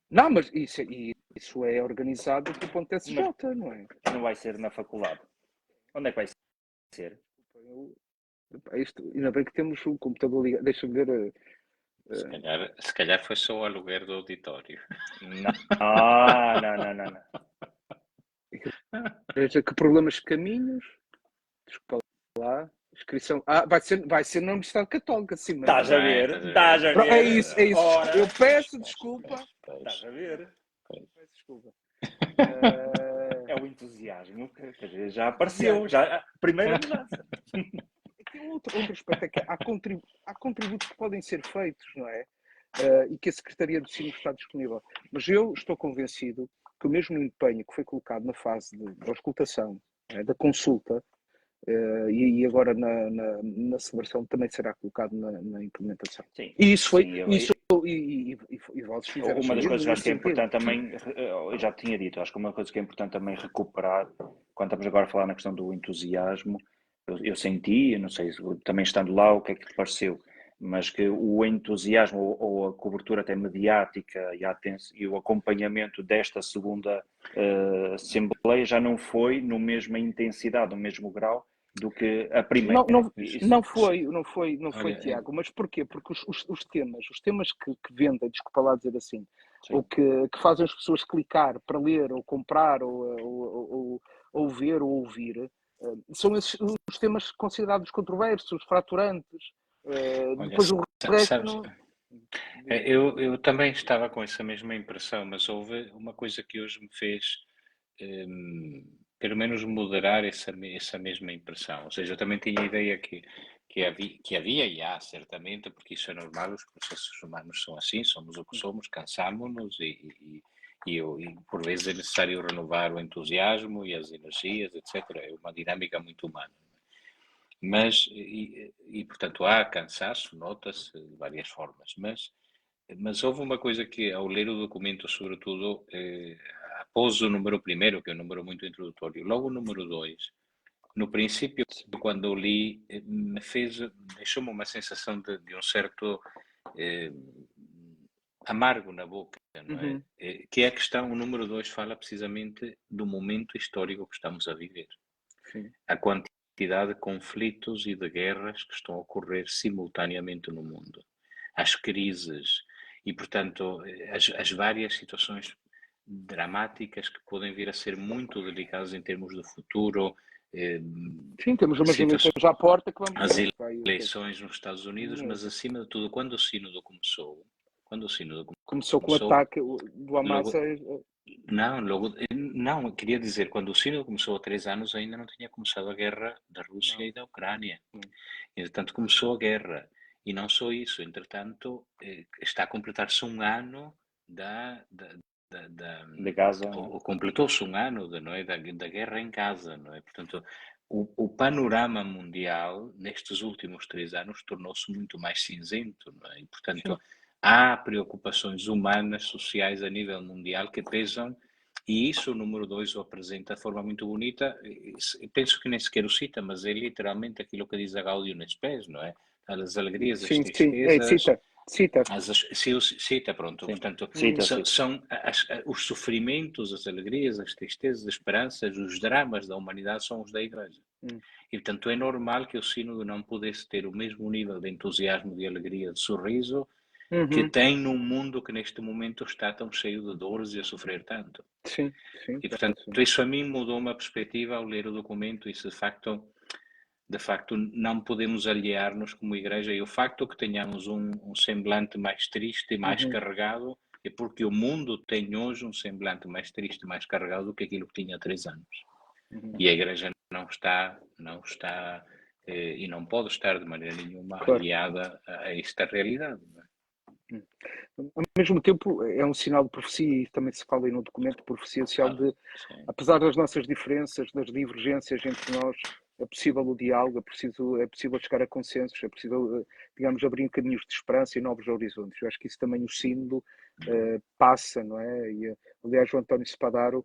Não, mas isso é organizado pelo ponto SJ, não é? Não vai ser na faculdade. Onde é que vai ser? Ainda bem que temos o computador ligado. Deixa-me ver. Se calhar foi só o aluguer do auditório. Não. Veja que problemas de caminhos. Desculpa lá. Inscrição. Vai ser na Universidade Católica, sim. Estás a ver. É isso. Ora, eu peço desculpa. Estás a ver. Peço desculpa. É o entusiasmo que já apareceu. Já, primeira mudança. Outro aspecto é que há contributos que podem ser feitos, não é? E que a Secretaria do Ensino está disponível. Mas eu estou convencido que o mesmo empenho que foi colocado na fase da auscultação, da consulta, e agora na celebração também será colocado na implementação. Sim, E isso foi, sim, e vós fizeram uma das coisas que acho que é sentido. importante também, eu já tinha dito, acho que uma coisa que é importante também recuperar, quando estamos agora a falar na questão do entusiasmo, eu senti, eu não sei, também estando lá, o que é que te pareceu, mas que o entusiasmo ou a cobertura até mediática e o acompanhamento desta segunda Assembleia já não foi na mesma intensidade, no mesmo grau do que a primeira. Não foi, Olha, Tiago, mas porquê? Porque os temas que vendem, desculpa lá dizer assim, Sim. ou que fazem as pessoas clicar para ler, ou comprar, ou ver, ou ouvir, são esses os temas considerados controversos, fraturantes. olha, Depois o resto sabes, não... eu também estava com essa mesma impressão, mas houve uma coisa que hoje me fez, pelo menos moderar essa mesma impressão. Ou seja, eu também tinha a ideia que havia e há, certamente, porque isso é normal, os processos humanos são assim, somos o que somos, cansamos-nos e por vezes é necessário renovar o entusiasmo e as energias, etc. É uma dinâmica muito humana. Mas, portanto, há cansaço, nota-se de várias formas, mas houve uma coisa que, ao ler o documento, sobretudo, após o número primeiro, que é um número muito introdutório, logo o número 2, no princípio, quando eu li, deixou-me uma sensação de um certo amargo na boca, não é? Uhum. Que é a questão, o número 2 fala precisamente do momento histórico que estamos a viver. Sim. A quantidade de conflitos e de guerras que estão a ocorrer simultaneamente no mundo. As crises e, portanto, as várias situações dramáticas que podem vir a ser muito delicadas em termos de futuro. Sim, temos umas eleições à porta que vamos As ver. eleições nos Estados Unidos, mas acima de tudo, quando o sínodo começou, Começou com o ataque do Hamas. logo, não, eu queria dizer, quando o sínodo começou há 3 anos, ainda não tinha começado a guerra da Rússia Não. e da Ucrânia. Entretanto, começou a guerra. E não só isso, entretanto, está a completar-se um ano De Gaza. ou completou-se um ano não é, da guerra em Gaza, não é? Portanto, o panorama mundial nestes últimos 3 anos tornou-se muito mais cinzento, não é? E, portanto, há preocupações humanas, sociais a nível mundial que pesam, e isso o número 2 o apresenta de forma muito bonita. Penso que nem sequer o cita, mas é literalmente aquilo que diz a Gaudium et Spes, não é? As alegrias, as Sim, tristezas, cita. cita, pronto. Sim. Portanto, Cita. são os sofrimentos, as alegrias, as tristezas, as esperanças, os dramas da humanidade são os da Igreja. E, portanto, é normal que o sínodo não pudesse ter o mesmo nível de entusiasmo, de alegria, de sorriso que tem num mundo que neste momento está tão cheio de dores e a sofrer tanto. Sim. E, portanto, isso a mim mudou uma perspectiva ao ler o documento e, de facto, não podemos aliar-nos como igreja, e o facto que tenhamos um semblante mais triste e mais carregado é porque o mundo tem hoje um semblante mais triste e mais carregado do que aquilo que tinha há 3 anos. E a igreja não está e não pode estar de maneira nenhuma aliada a esta realidade. Não é? Ao mesmo tempo, é um sinal de profecia, e também se fala aí no documento de profecia social de, apesar das nossas diferenças, das divergências entre nós, é possível o diálogo, é possível chegar a consensos, é possível, digamos, abrir caminhos de esperança e novos horizontes. Eu acho que isso também o sínodo passa, não é? E, aliás, o António Spadaro,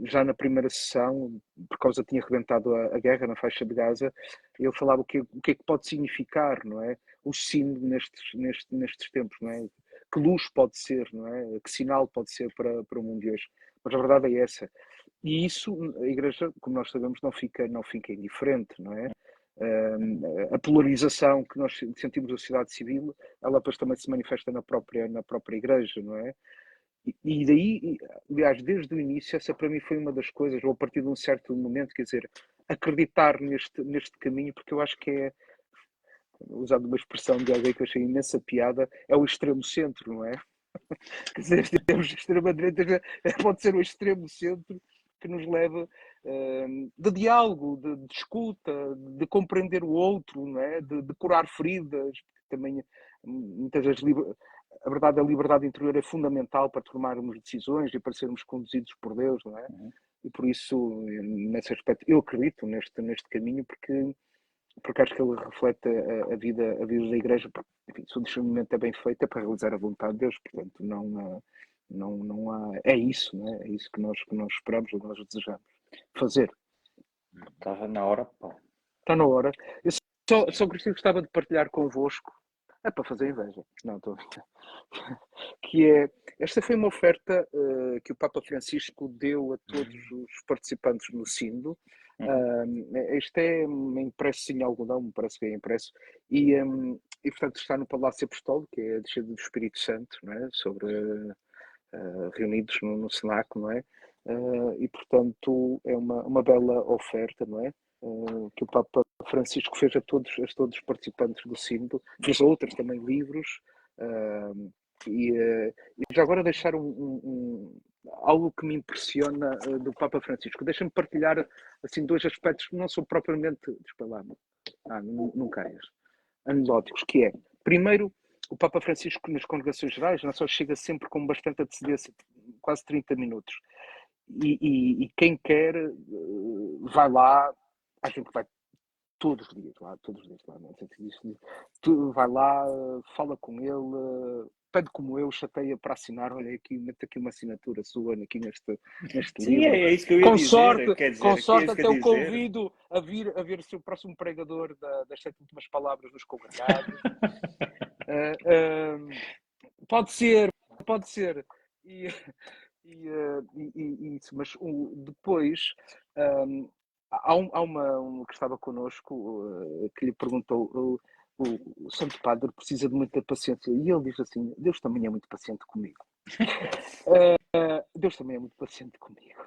já na primeira sessão, por causa tinha rebentado a guerra na faixa de Gaza, ele falava o que é que pode significar, não é? O sínodo nestes tempos, não é? Que luz pode ser, não é? Que sinal pode ser para o mundo de hoje. Mas a verdade é essa. E isso, a Igreja, como nós sabemos, não fica indiferente, não é? A polarização que nós sentimos na sociedade civil, ela depois também se manifesta na própria Igreja, não é? E daí, aliás, desde o início, essa para mim foi uma das coisas, ou a partir de um certo momento, quer dizer, acreditar neste caminho, porque eu acho que é, usando uma expressão de alguém que eu achei imensa piada, é o extremo centro, não é? Quer dizer, temos extrema-direita, pode ser o extremo centro que nos leva de diálogo, de escuta, de compreender o outro, não é? De curar feridas, também muitas vezes a verdade, a liberdade interior é fundamental para tomarmos decisões e para sermos conduzidos por Deus, não é? e por isso, nesse aspecto, eu acredito neste caminho, porque acho que ele reflete a vida da Igreja, porque, enfim, se o discernimento é bem feito, é para realizar a vontade de Deus, portanto, não há, é isso, não é? É isso que nós esperamos, que nós desejamos fazer. Estava na hora, pá. Está na hora. Eu só gostava de partilhar convosco, é para fazer inveja, não estou a brincar, que é, esta foi uma oferta que o Papa Francisco deu a todos os participantes no Sínodo. Este é impresso em algodão, me parece que é impresso, e portanto está no Palácio Apostólico, que é a descida do Espírito Santo, não é? Reunidos no cenáculo, não é? E portanto é uma bela oferta, não é? Que o Papa Francisco fez a todos os participantes do Sínodo, fez a outras também livros, e já agora deixar algo que me impressiona do Papa Francisco. Deixa-me partilhar assim 2 aspectos que não são propriamente, não caias, anedóticos, que é, primeiro, o Papa Francisco nas congregações gerais não só chega sempre com bastante antecedência, quase 30 minutos, e quem quer vai lá, há gente que vai todos os dias lá, não sei se diz, tu vai lá, fala com ele, pede como eu, chateia para assinar, olha aqui, mete aqui uma assinatura sua aqui neste Sim, livro. é isso que eu ia Com dizer. sorte, Quer dizer, com que é sorte isso que até eu o ia dizer. convido a ver se o próximo pregador das 7 últimas palavras dos congregados. Pode ser. E isso, mas depois há uma que estava connosco que lhe perguntou, o Santo Padre precisa de muita paciência, e ele diz assim: Deus também é muito paciente comigo. Deus também é muito paciente comigo.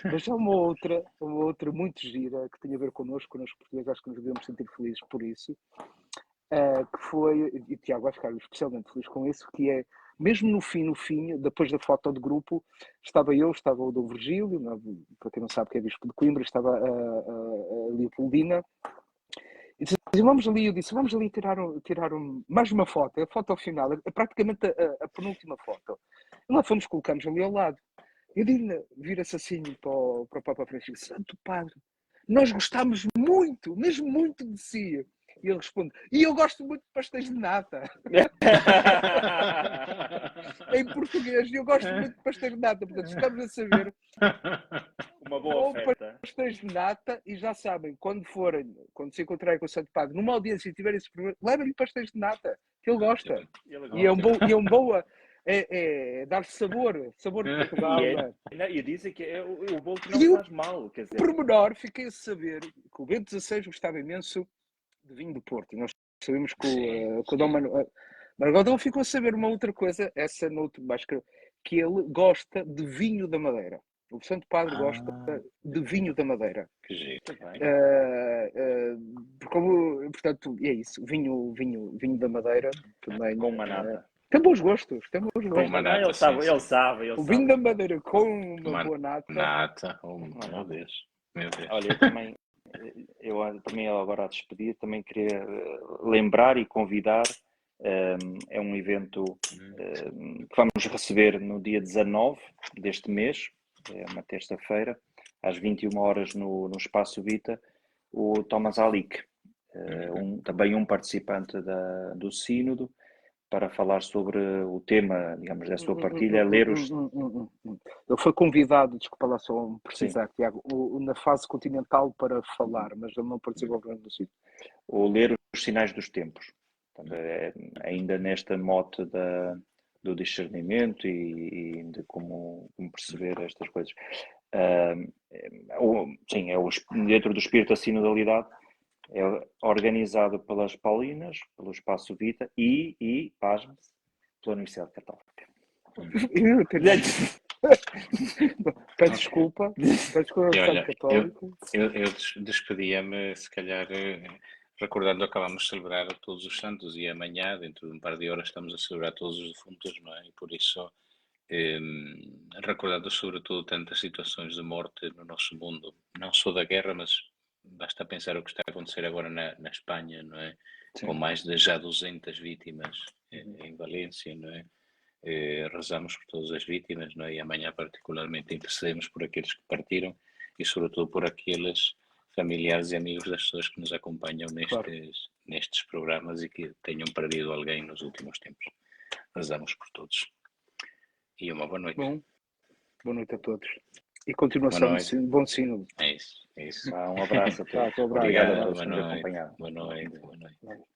Mas há uma outra muito gira que tem a ver connosco portugueses, acho que nos devemos sentir felizes por isso, que foi, e o Tiago vai ficar especialmente feliz com isso, que é, mesmo no fim, depois da foto de grupo, estava o Dom Virgílio, para quem não sabe que é Bispo de Coimbra, estava a Leopoldina, e disse, eu disse, vamos ali tirar mais uma foto, a foto ao final, é praticamente a penúltima foto. E lá fomos, colocamos ali ao lado. E Dina vira-se assim para o Papa Francisco: Santo Padre, nós gostamos muito, mesmo muito de si. E ele responde: e eu gosto muito de pastéis de nata. Em português, eu gosto muito de pastéis de nata. Portanto, estamos a saber. Uma boa oferta. Pastéis de nata, e já sabem, quando se encontrarem com o Santo Padre numa audiência e tiverem esse problema, levem-lhe pastéis de nata, que ele gosta. E é um boa. É dar sabor de Portugal. E dizem que é o bolo que não faz mal. Quer dizer, por menor, fiquei a saber que o Bento XVI gostava imenso de vinho do Porto. E nós sabemos que o Dom Manuel ficou a saber uma outra coisa, essa no outro mais que ele gosta de vinho da Madeira. O Santo Padre gosta de vinho da Madeira. Que jeito. Portanto, é isso. Vinho da Madeira também. Com uma nata. Tem bons gostos. Com uma nata, ele sabe. O vinho da Madeira com uma boa nata. Meu Deus. Olha, eu também agora a despedir, também queria lembrar e convidar, é um evento que vamos receber no dia 19 deste mês, é uma terça-feira, às 21 horas no Espaço Vita, o Thomas Alick, também um participante do Sínodo, para falar sobre o tema, digamos, da sua partilha, ler os... Ele foi convidado, desculpa lá só precisar, Tiago, na fase continental para falar, mas ele não participou do sítio. Ou ler os sinais dos tempos. Portanto, ainda nesta mote do discernimento e de como perceber estas coisas. Sim, dentro do espírito da sinodalidade, é organizado pelas Paulinas, pelo Espaço Vita e pasme-se, pela Universidade Católica. Peço desculpa, olha, Católico. Eu despedia-me, se calhar, recordando que acabamos de celebrar todos os santos, e amanhã, dentro de um par de horas, estamos a celebrar todos os defuntos, não é? E por isso, recordando sobretudo tantas situações de morte no nosso mundo, não só da guerra, mas basta pensar o que está a acontecer agora na Espanha, não é? Sim. Com mais de já 200 vítimas em Valência, não é? rezamos por todas as vítimas, não é? E amanhã particularmente intercedemos por aqueles que partiram e sobretudo por aqueles familiares e amigos das pessoas que nos acompanham Claro. nestes programas e que tenham perdido alguém nos últimos tempos. Rezamos por todos. E uma boa noite. Bom, boa noite a todos. E Boa continuação noite. de bom sino. É isso, é isso. Um abraço a todos. Tá, um abraço. Obrigado a Obrigado, todos boa por nos noite. acompanharem. Boa noite, boa noite.